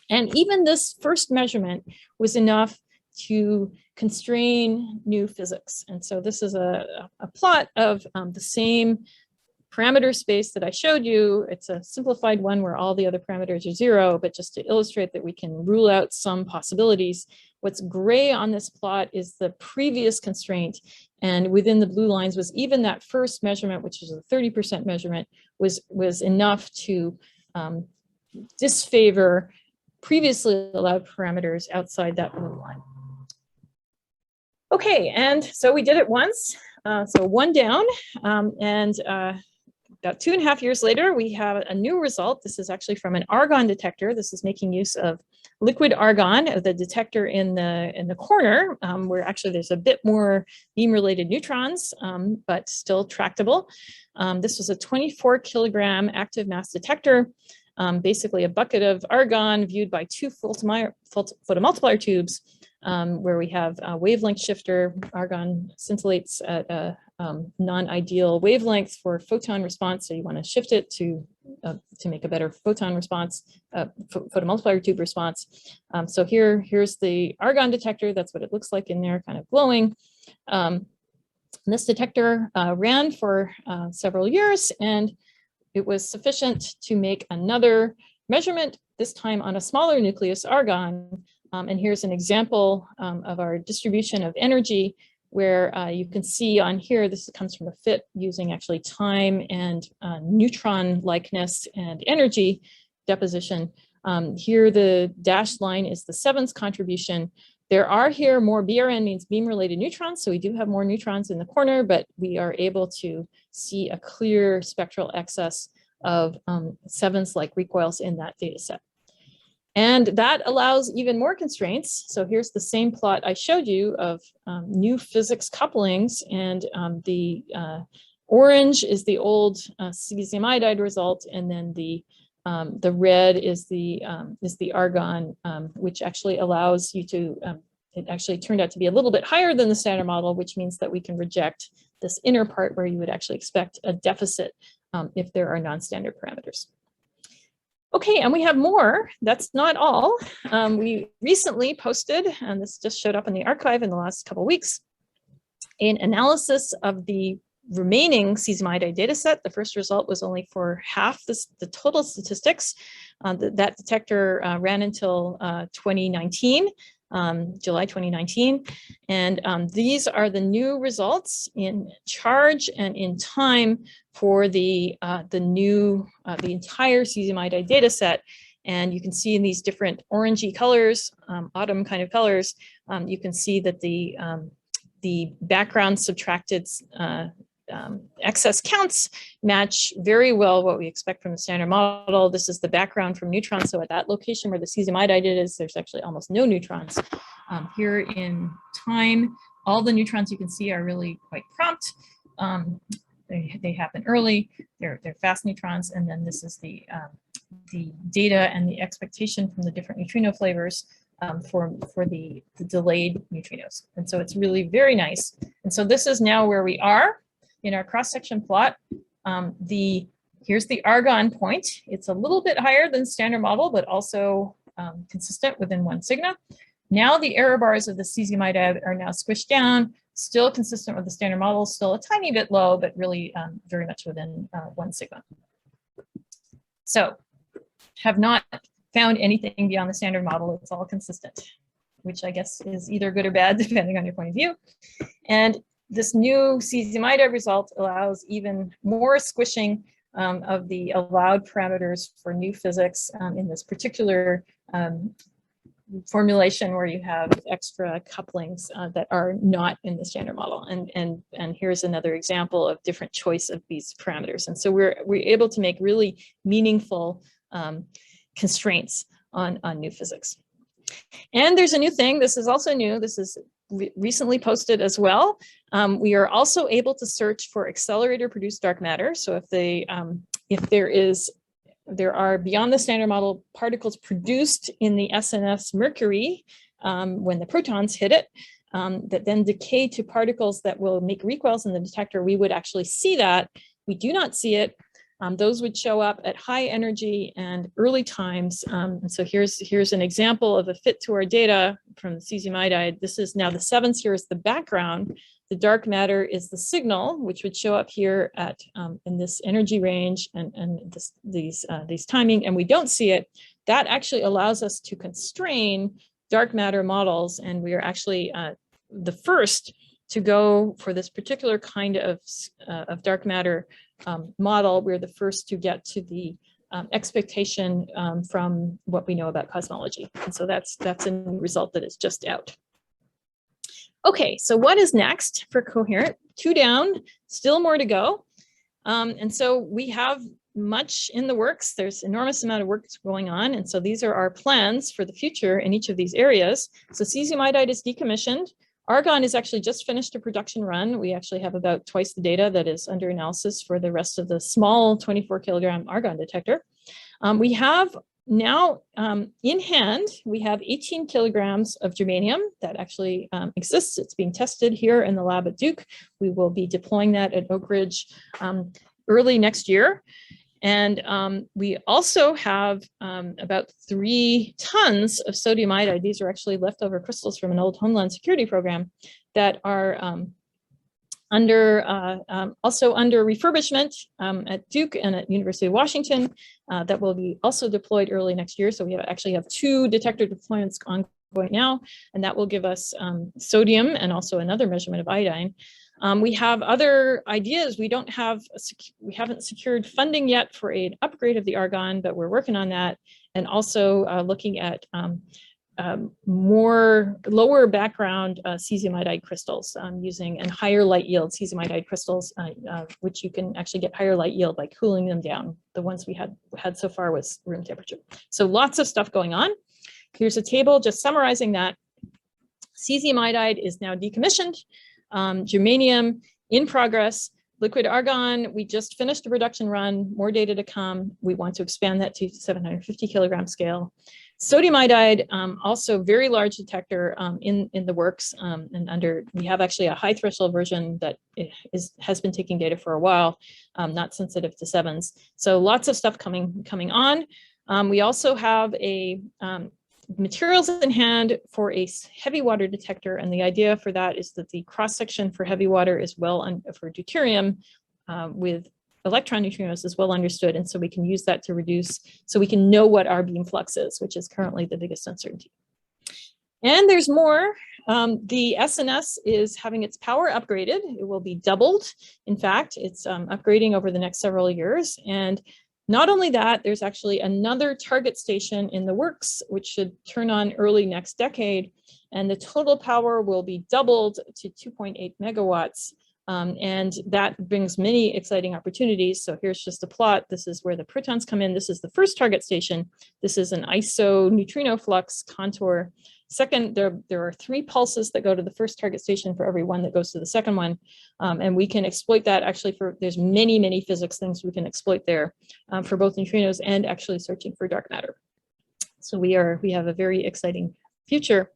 And even this first measurement was enough to constrain new physics. And so this is a plot of the same parameter space that I showed you. It's a simplified one where all the other parameters are 0, but just to illustrate that we can rule out some possibilities. What's gray on this plot is the previous constraint. And within the blue lines was even that first measurement, which is a 30% measurement, was enough to disfavor previously allowed parameters outside that blue line. Okay, and so we did it once, so one down, and about 2.5 years later, we have a new result. This is actually from an argon detector. This is making use of liquid argon, the detector in the corner, where actually there's a bit more beam-related neutrons, but still tractable. This was a 24 kilogram active mass detector. Basically a bucket of argon viewed by 2 photomultiplier tubes, where we have a wavelength shifter. Argon scintillates at non-ideal wavelengths for photon response. So you want to shift it to make a better photon response, photomultiplier tube response. So here's the argon detector. That's what it looks like in there, kind of glowing. This detector ran for several years, and it was sufficient to make another measurement, this time on a smaller nucleus, argon. And here's an example of our distribution of energy, where you can see on here, this comes from a fit using actually time and neutron likeness and energy deposition. Here, the dashed line is the SEvNS contribution. There are here more BRN, means beam-related neutrons, so we do have more neutrons in the corner, but we are able to see a clear spectral excess of SEvNS-like recoils in that data set. And that allows even more constraints. So here's the same plot I showed you of new physics couplings, and the orange is the old cesium iodide result, and then the red is the argon, which actually allows you to, it actually turned out to be a little bit higher than the standard model, which means that we can reject this inner part where you would actually expect a deficit if there are non-standard parameters. Okay, and we have more. That's not all. We recently posted, and this just showed up in the archive in the last couple of weeks, an analysis of the remaining cesium iodide data set. The first result was only for half the total statistics. That detector ran until 2019, July 2019. And these are the new results in charge and in time for the entire cesium iodide data set. And you can see in these different orangey colors, autumn kind of colors, you can see that the background subtracted excess counts match very well what we expect from the standard model. This is the background from neutrons. So at that location where the cesium iodide is, there's actually almost no neutrons. Here in time, all the neutrons you can see are really quite prompt. They happen early. They're fast neutrons, and then this is the data and the expectation from the different neutrino flavors for the delayed neutrinos. And so it's really very nice. And so this is now where we are in our cross-section plot. Here's the argon point. It's a little bit higher than standard model, but also consistent within 1 sigma. Now the error bars of the cesium iodide are now squished down, still consistent with the standard model, still a tiny bit low, but really very much within 1 sigma. So have not found anything beyond the standard model. It's all consistent, which I guess is either good or bad, depending on your point of view. And this new cesium iodide result allows even more squishing of the allowed parameters for new physics in this particular formulation where you have extra couplings that are not in the standard model. And here's another example of different choice of these parameters. And so we're able to make really meaningful constraints on new physics. And there's a new thing. This is also new. This is recently posted as well. We are also able to search for accelerator produced dark matter. So if there are beyond the standard model particles produced in the SNS Mercury when the protons hit it, that then decay to particles that will make recoils in the detector, we would actually see that. We do not see it. Those would show up at high energy and early times. And so here's an example of a fit to our data from the cesium iodide. This is now the SEvNS. Here is the background. The dark matter is the signal, which would show up here at in this energy range and these timing, and we don't see it. That actually allows us to constrain dark matter models, and we are actually the first to go for this particular kind of dark matter model. We're the first to get to the expectation from what we know about cosmology. And so that's a new result that is just out. Okay, so what is next for Coherent? 2 down, still more to go. And so we have much in the works. There's enormous amount of work going on. And so these are our plans for the future in each of these areas. So cesium iodide is decommissioned. Argon is actually just finished a production run. We actually have about twice the data that is under analysis for the rest of the small 24 kilogram argon detector. We have now in hand, we have 18 kilograms of germanium that actually exists. It's being tested here in the lab at Duke. We will be deploying that at Oak Ridge early next year. And we also have about 3 tons of sodium iodide. These are actually leftover crystals from an old Homeland Security program that are also under refurbishment at Duke and at University of Washington that will be also deployed early next year. So we actually have 2 detector deployments ongoing now, and that will give us sodium and also another measurement of iodine. We have other ideas. We haven't secured funding yet for an upgrade of the argon, but we're working on that, and also looking at more lower background cesium iodide crystals using and higher light yield cesium iodide crystals, which you can actually get higher light yield by cooling them down. The ones we had so far was room temperature. So lots of stuff going on. Here's a table just summarizing that. Cesium iodide is now decommissioned. Germanium in progress. Liquid argon, we just finished a production run, more data to come. We want to expand that to 750 kilogram scale. Sodium iodide, also very large detector in the works, and we have actually a high threshold version that has been taking data for a while, not sensitive to 7s. So lots of stuff coming on. We also have a materials in hand for a heavy water detector, and the idea for that is that the cross section for heavy water is for deuterium with electron neutrinos is well understood, and so we can use that to reduce, so we can know what our beam flux is, which is currently the biggest uncertainty. And there's more. The SNS is having its power upgraded. It will be doubled. In fact, it's upgrading over the next several years. And not only that, there's actually another target station in the works, which should turn on early next decade. And the total power will be doubled to 2.8 megawatts. And that brings many exciting opportunities. So here's just a plot. This is where the protons come in. This is the first target station. This is an iso neutrino flux contour. Second, there are 3 pulses that go to the first target station for every one that goes to the second one. And we can exploit that actually there's many physics things we can exploit there for both neutrinos and actually searching for dark matter. So we have a very exciting future.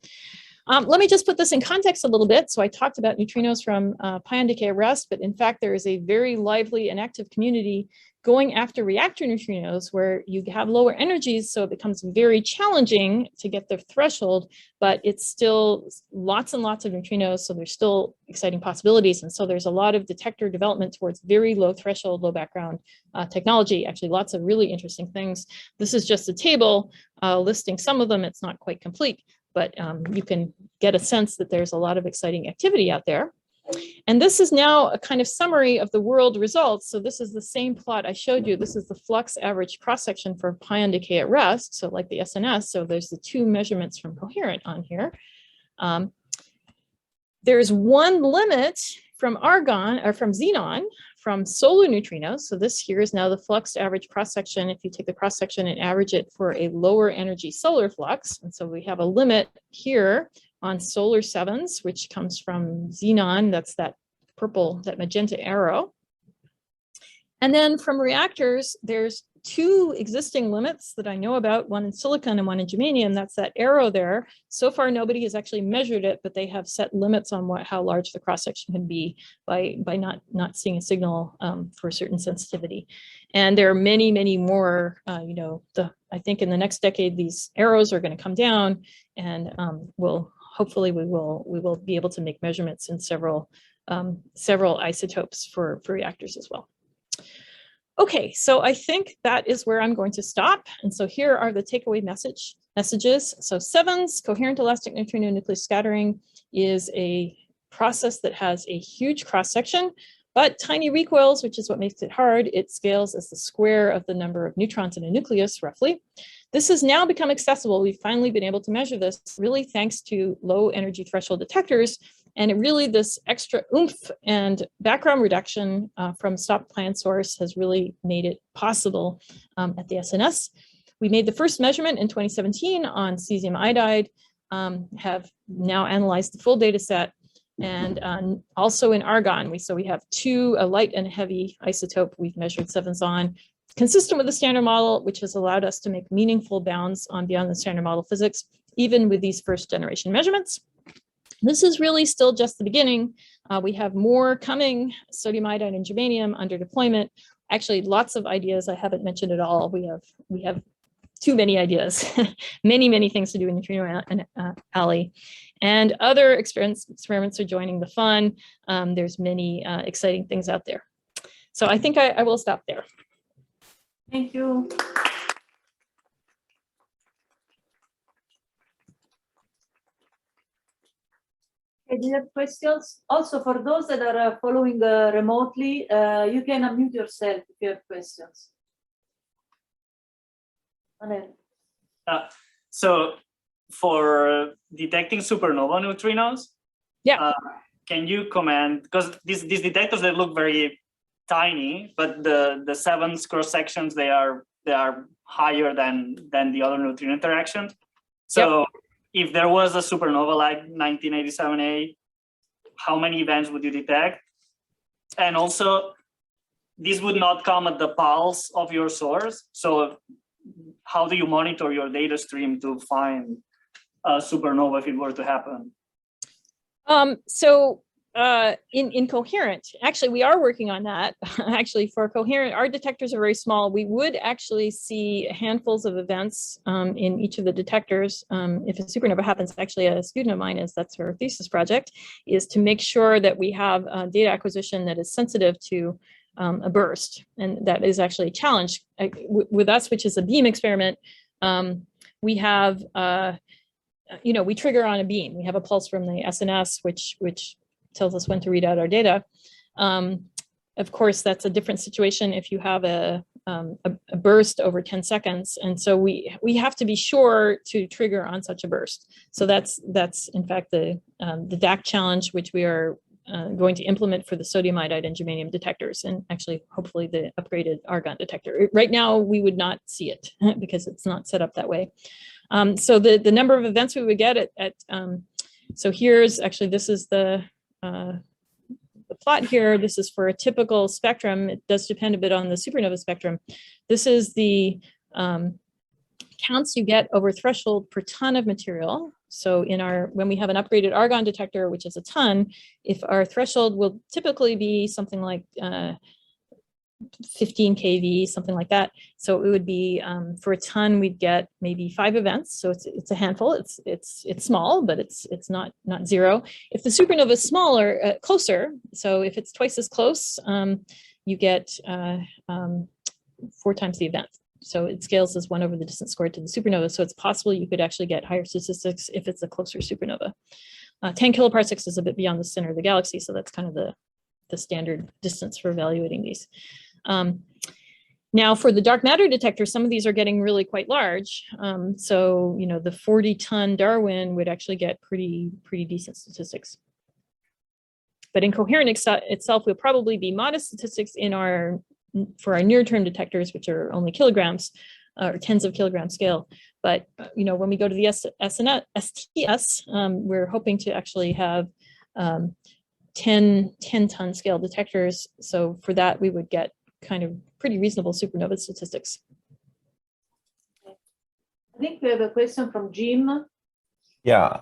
Let me just put this in context a little bit. So I talked about neutrinos from pion decay at rest, but in fact, there is a very lively and active community going after reactor neutrinos where you have lower energies, so it becomes very challenging to get the threshold, but it's still lots and lots of neutrinos, so there's still exciting possibilities. And so there's a lot of detector development towards very low threshold, low background technology, actually lots of really interesting things. This is just a table listing some of them. It's not quite complete, but you can get a sense that there's a lot of exciting activity out there. And this is now a kind of summary of the world results. So this is the same plot I showed you. This is the flux average cross-section for pion decay at rest, so like the SNS. So there's the 2 measurements from Coherent on here. There's one limit from argon, or from xenon, from solar neutrinos. So this here is now the flux average cross-section. If you take the cross-section and average it for a lower energy solar flux. And so we have a limit here on solar 7s, which comes from xenon. That's that purple, that magenta arrow. And then from reactors, there's 2 existing limits that I know about, one in silicon and one in germanium. That's that arrow there. So far, nobody has actually measured it, but they have set limits on how large the cross-section can be by not seeing a signal for a certain sensitivity. And there are many more, I think in the next decade, these arrows are going to come down, and hopefully we will be able to make measurements in several isotopes for reactors as well. Okay, so I think that is where I'm going to stop. And so here are the takeaway messages. So 7s, coherent elastic neutrino nucleus scattering, is a process that has a huge cross-section, but tiny recoils, which is what makes it hard. It scales as the square of the number of neutrons in a nucleus, roughly. This has now become accessible. We've finally been able to measure this, really thanks to low energy threshold detectors. And really this extra oomph and background reduction from stopped pion source has really made it possible at the SNS. We made the first measurement in 2017 on cesium iodide, have now analyzed the full data set, and also in argon. So we have 2, a light and a heavy isotope we've measured 7s on. consistent with the standard model, which has allowed us to make meaningful bounds on beyond the standard model physics, even with these first generation measurements. This is really still just the beginning. We have more coming, sodium iodide and germanium under deployment. Actually, lots of ideas I haven't mentioned at all. We have too many ideas, many things to do in Neutrino Alley. And other experiments are joining the fun. There's many exciting things out there. So I think I will stop there. Thank you. Do you have questions? Also, for those that are following remotely, you can unmute yourself if you have questions. So for detecting supernova neutrinos, yeah, can you comment, because these detectors, they look very tiny, but the 7 cross sections, they are higher than the other neutrino interactions. So if there was a supernova like 1987A, how many events would you detect? And also, this would not come at the pulse of your source. So how do you monitor your data stream to find a supernova if it were to happen? In Coherent, actually, we are working on that. Actually, for Coherent, our detectors are very small. We would actually see handfuls of events in each of the detectors. If a supernova happens, actually, a student of mine that's her thesis project, is to make sure that we have data acquisition that is sensitive to a burst. And that is actually a challenge. With us, which is a beam experiment, we have, we trigger on a beam. We have a pulse from the SNS, which tells us when to read out our data. Of course, that's a different situation if you have a burst over 10 seconds. And so we have to be sure to trigger on such a burst. So that's in fact the DAC challenge, which we are going to implement for the sodium iodide and germanium detectors, and actually hopefully the upgraded argon detector. Right now, we would not see it because it's not set up that way. So the number of events we would get so here's actually, this is the plot here. This is for a typical spectrum. It does depend a bit on the supernova spectrum. This is the counts you get over threshold per ton of material. So when we have an upgraded argon detector, which is a ton, if our threshold will typically be something like 15 kV, something like that. So it would be for a ton, we'd get maybe 5 events. So it's a handful. It's small, but it's not zero. If the supernova is smaller, closer, so if it's twice as close, you get 4 times the event. So it scales as 1 over the distance squared to the supernova. So it's possible you could actually get higher statistics if it's a closer supernova. 10 kiloparsecs is a bit beyond the center of the galaxy, so that's kind of the standard distance for evaluating these. Now for the dark matter detector, some of these are getting really quite large. So, the 40-ton Darwin would actually get pretty decent statistics. But in Coherent itself, we'll probably be modest statistics for our near-term detectors, which are only kilograms or tens of kilogram scale. But, when we go to the STS, we're hoping to actually have 10-ton scale detectors. So for that, we would get kind of pretty reasonable supernova statistics. I think we have a question from Jim. Yeah,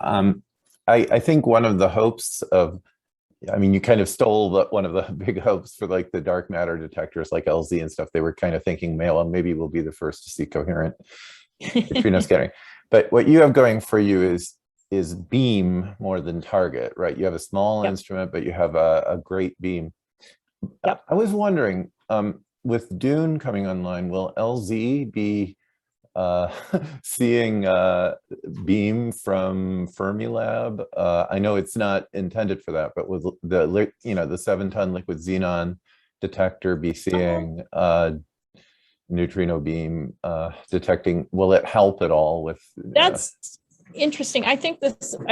I think one of the hopes of, you kind of stole one of the big hopes for like the dark matter detectors like LZ and stuff. They were kind of thinking, well, maybe we'll be the first to see coherent neutrino scattering. But what you have going for you is beam more than target, right? You have a small instrument, but you have a great beam. Yep. I was wondering, with Dune coming online, will LZ be seeing beam from Fermilab? I know it's not intended for that, but with the 7-ton liquid xenon detector be seeing neutrino beam detecting? Will it help at all with? That's interesting. I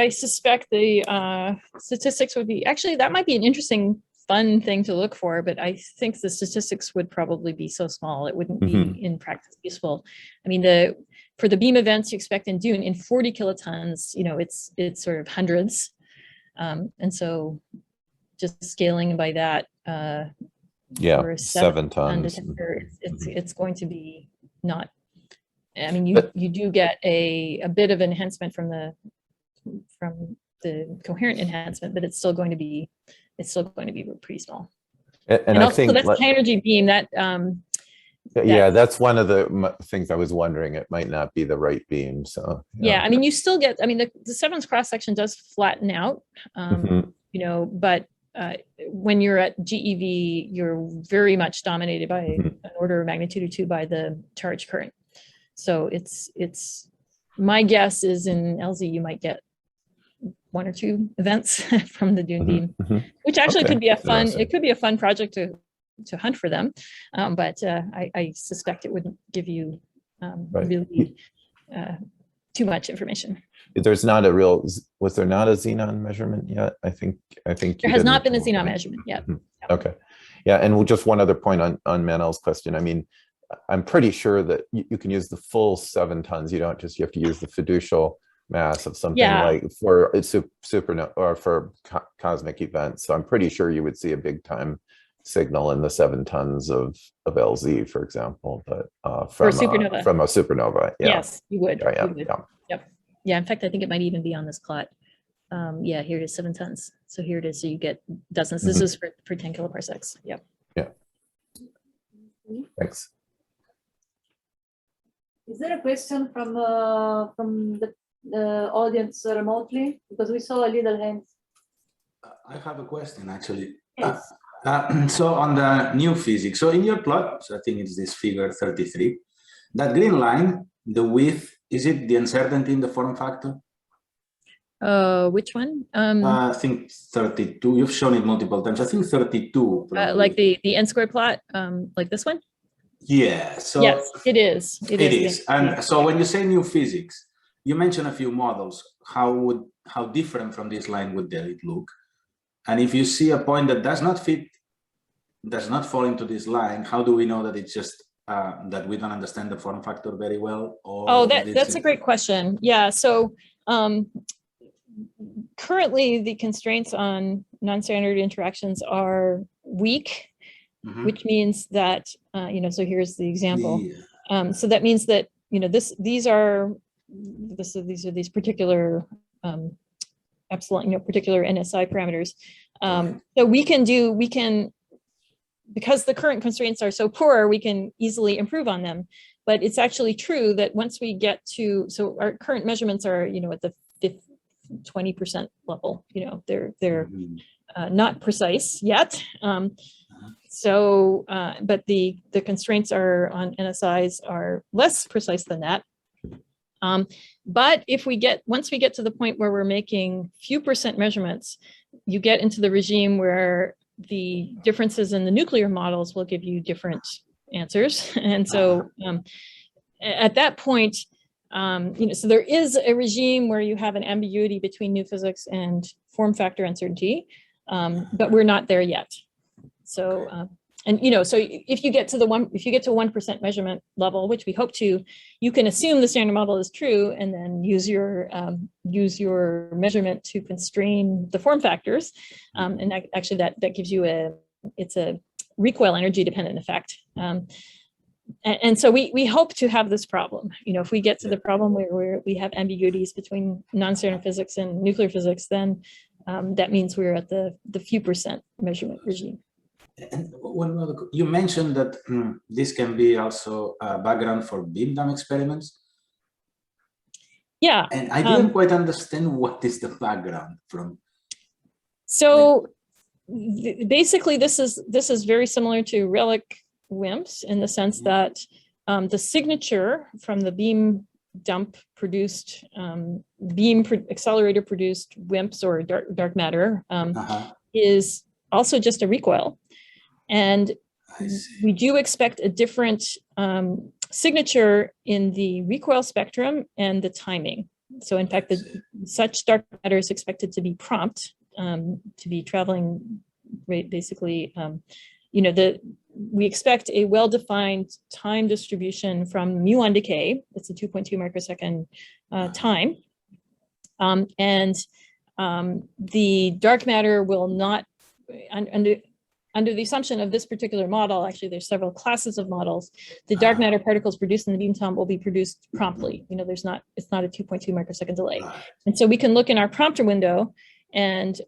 suspect the statistics would be actually, that might be an interesting fun thing to look for, but I think the statistics would probably be so small it wouldn't be in practice useful. For the beam events you expect in Dune, in 40 kilotons, it's sort of hundreds, and so just scaling by that, Yeah, for a 7 7-ton tons. detector, it's going to be not. I mean, you do get a bit of enhancement from the coherent enhancement, but it's still going to be pretty small. And And I also think, that's high energy beam that. yeah, that's one of the things I was wondering. It might not be the right beam. So Yeah, I mean, you still get. I mean, the 7's cross section does flatten out, Mhm. you know, but when you're at GeV, you're very much dominated by Mhm. an order of magnitude or 2 by the charge current. So it's my guess is in LZ you might get 1 or 2 events from the dune Mhm. beam, Mhm. which actually Okay, could be a that's fun. interesting. It could be a fun project to hunt for them, but I suspect it wouldn't give you Right. really too much information. There's not a real, was there not a xenon measurement yet? I think There you has not didn't been a tell me. xenon measurement yet. Mhm. Okay. Yeah, and just one other point on Manel's question. I mean, I'm pretty sure that you can use the full 7 tons. You don't just, you have to use the fiducial mass of something Yeah. like for it's supernova or for cosmic events. So I'm pretty sure you would see a big time signal in the 7 tons of LZ, for example, but from supernova. From a supernova. Yeah. Yes, you would. Yeah, You would. yeah. Yep. Yeah. In fact, I think it might even be on this plot. Yeah, here it is, 7 tons. So here it is. So you get dozens. This is for 10 kiloparsecs. Yep. Yeah. Thanks. Is there a question from the audience remotely? Because we saw a little hand. I have a question actually. Yes. So on the new physics, so in your plot, so I think it's this figure 33, that green line, the width, is it the uncertainty in the form factor? Which one? I think 32. You've shown it multiple times. I think 32. Like the n-squared plot, like this one? Yeah. So yes, it is. It is. And so when you say new physics, you mentioned a few models. How different from this line would it look? And if you see a point that does not fit, does not fall into this line, how do we know that it's just that we don't understand the form factor very well? Or that's a great question. Yeah. So currently the constraints on non-standard interactions are weak, which means that, you know, so here's the example. Yeah. So that means that, you know, these are these particular epsilon, you know, particular NSI parameters. So we can, because the current constraints are so poor, we can easily improve on them. But it's actually true that once we get to, so our current measurements are, you know, at the 20% level, you know, they're not precise yet. So, but the constraints are on NSIs are less precise than that. But if once we get to the point where we're making few percent measurements, you get into the regime where the differences in the nuclear models will give you different answers. And so at that point, you know, so there is a regime where you have an ambiguity between new physics and form factor uncertainty, but we're not there yet. So, and you know, so if you get to 1% measurement level, which we hope to, you can assume the standard model is true, and then use your measurement to constrain the form factors, and actually that gives you it's a recoil energy dependent effect. And so we hope to have this problem. You know, if we get to the problem where we have ambiguities between non-standard physics and nuclear physics, then that means we're at the few percent measurement regime. And you mentioned that this can be also a background for beam dam experiments. Yeah. And I didn't quite understand what is the background from. So basically, this is very similar to relic WIMPs in the sense that the signature from the beam dump produced accelerator produced WIMPs or dark matter is also just a recoil. And we do expect a different signature in the recoil spectrum and the timing. So in fact, such dark matter is expected to be prompt, to be traveling basically, you know, we expect a well-defined time distribution from muon decay. It's a 2.2 microsecond time. And the dark matter will not, under the assumption of this particular model, actually there's several classes of models, the dark matter particles produced in the beam thump will be produced promptly. You know, it's not a 2.2 microsecond delay. And so we can look in our prompter window and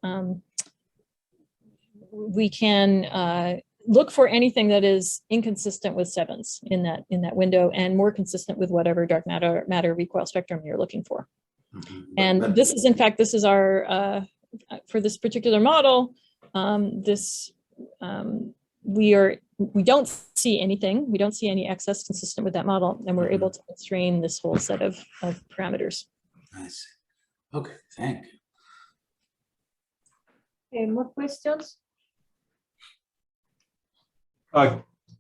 we can look for anything that is inconsistent with CEvNS in that window and more consistent with whatever dark matter recoil spectrum you're looking for. And this is, in fact, this is our, for this particular model, we don't see anything. We don't see any excess consistent with that model, and we're able to constrain this whole set of parameters. I see. Okay, thank you. Okay, more questions?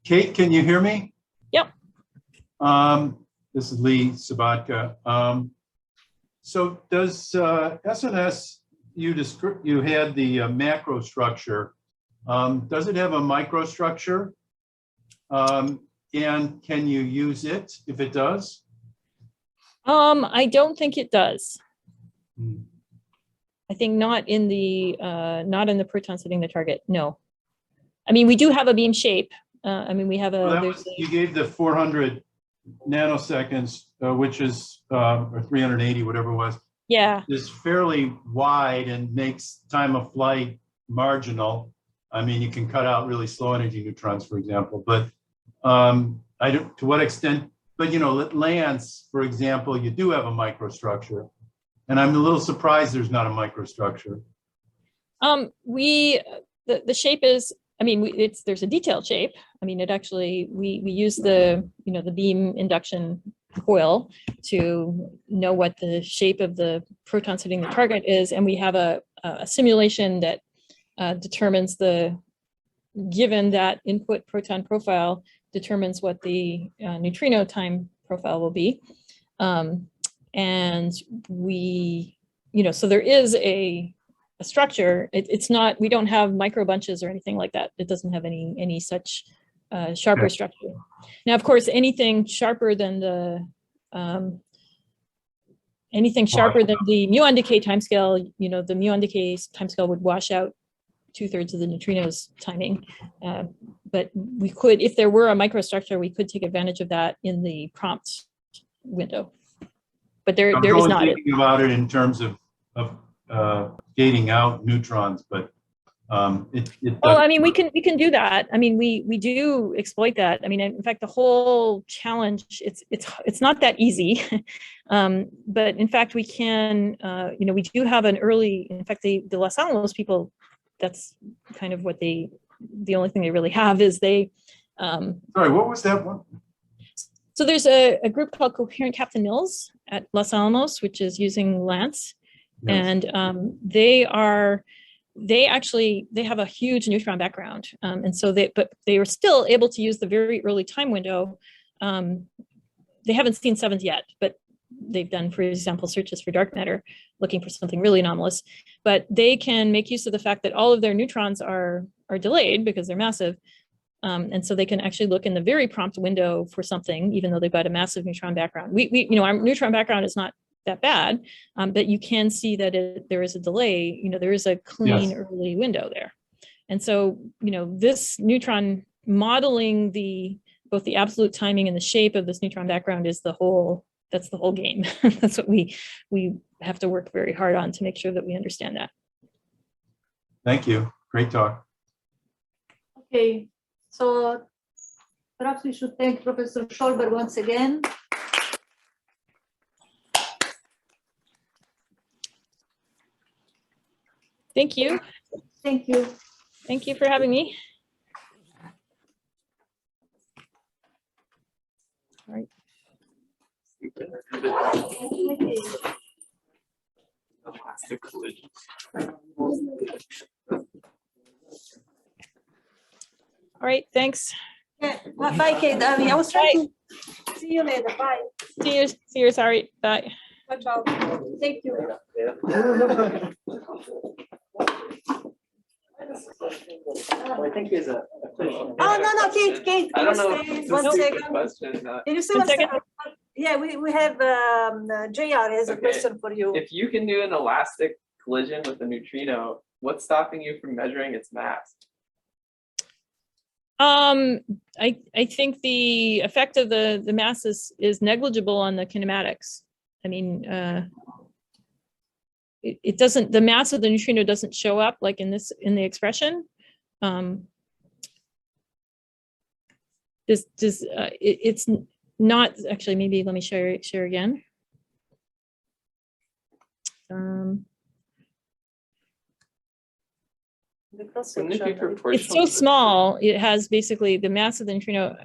Kate, can you hear me? Yep. This is Lee Sabatka. So does SNS, you had the macro structure. Does it have a microstructure? And can you use it if it does? I don't think it does. I think not in the proton sitting the target. No. I mean, we do have a beam shape. I mean, we have a. Well, you gave the 400 nanoseconds, which is or 380, whatever it was. Yeah. Is fairly wide and makes time of flight marginal. I mean, you can cut out really slow energy neutrons, for example. But I don't. To what extent? But you know, at Lance, for example, you do have a microstructure, and I'm a little surprised there's not a microstructure. The shape is. I mean, there's a detailed shape. I mean, it actually, we use the beam induction coil to know what the shape of the proton hitting the target is. And we have a simulation that determines given that input proton profile, determines what the neutrino time profile will be. And we, so there is a structure. It's not, we don't have micro bunches or anything like that. It doesn't have any such sharper structure. Now, of course, anything sharper than the muon decay timescale, the muon decay timescale would wash out 2/3 of the neutrinos timing. But we could, if there were a microstructure, we could take advantage of that in the prompt window. But there is not. I'm thinking about it in terms of gating out neutrons, but I mean, we can do that. I mean, we do exploit that. I mean, in fact, the whole challenge, it's not that easy. But in fact, we can, we do have an early, in fact, the Los Alamos people, that's kind of what the only thing they really have is they. Sorry, what was that one? So there's a group called Coherent Captain Mills at Los Alamos, which is using Lance. Yes. And they have a huge neutron background. And so they were still able to use the very early time window. They haven't seen CEvNS yet, but they've done, for example, searches for dark matter, looking for something really anomalous. But they can make use of the fact that all of their neutrons are delayed because they're massive. And so they can actually look in the very prompt window for something, even though they've got a massive neutron background. Our neutron background is not that bad, but you can see that there is a delay, there is a clean early window there. And so, this neutron modeling both the absolute timing and the shape of this neutron background is that's the whole game. That's what we have to work very hard on to make sure that we understand that. Thank you. Great talk. Okay, so perhaps we should thank Professor Scholberg once again. Thank you. Thank you. Thank you for having me. All right. All right, thanks. Yeah, bye, Kate. I was trying to see you later. Bye. See you. Sorry. Bye. Watch out. Thank you. I think there's a question. Oh, no, Kate. I don't know. One second. Question. Can you see one second? Yeah, we have JR has a question for you. If you can do an elastic collision with a neutrino, what's stopping you from measuring its mass? I think the effect of the mass is negligible on the kinematics. I mean, it doesn't, the mass of the neutrino doesn't show up like in the expression. It's not actually, maybe let me share again. The cross Wouldn't it be section. proportional? It's so to the- small. It has basically the mass of the neutrino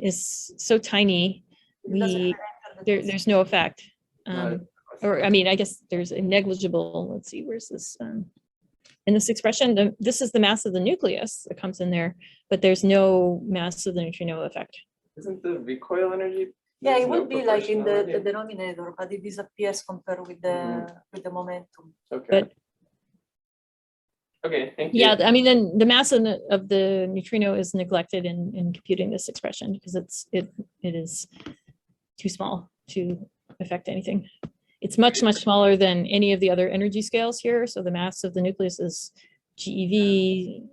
is so tiny. It doesn't We enter the there's no effect. Right. Or I mean, I guess there's a negligible. Let's see, where's this? In this expression, this is the mass of the nucleus that comes in there, but there's no mass of the neutrino effect. Isn't the recoil energy? Yeah, there's it no would be like in the proportionality? denominator, but it disappears compared with the momentum. Okay. But Okay, thank you. yeah, I mean, then the mass of the neutrino is neglected in computing this expression because it is too small to affect anything. It's much smaller than any of the other energy scales here. So the mass of the nucleus is GeV.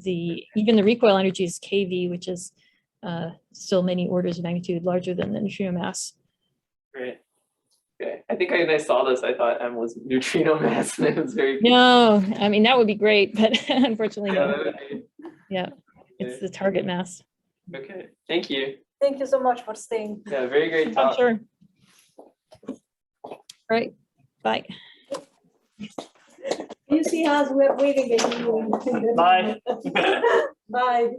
Even the recoil energy is KV, which is still many orders of magnitude larger than the neutrino mass. Great. Okay, I think when I saw this, I thought M was neutrino mass, and it was very. No, I mean, that would be great, but unfortunately, Yeah, no. that would be- Yeah, it's the target mass. Okay, thank you. Thank you so much for staying. Yeah, very great Oh, talk. sure. Right, bye. You see us, we're waiting at you. Bye. Bye.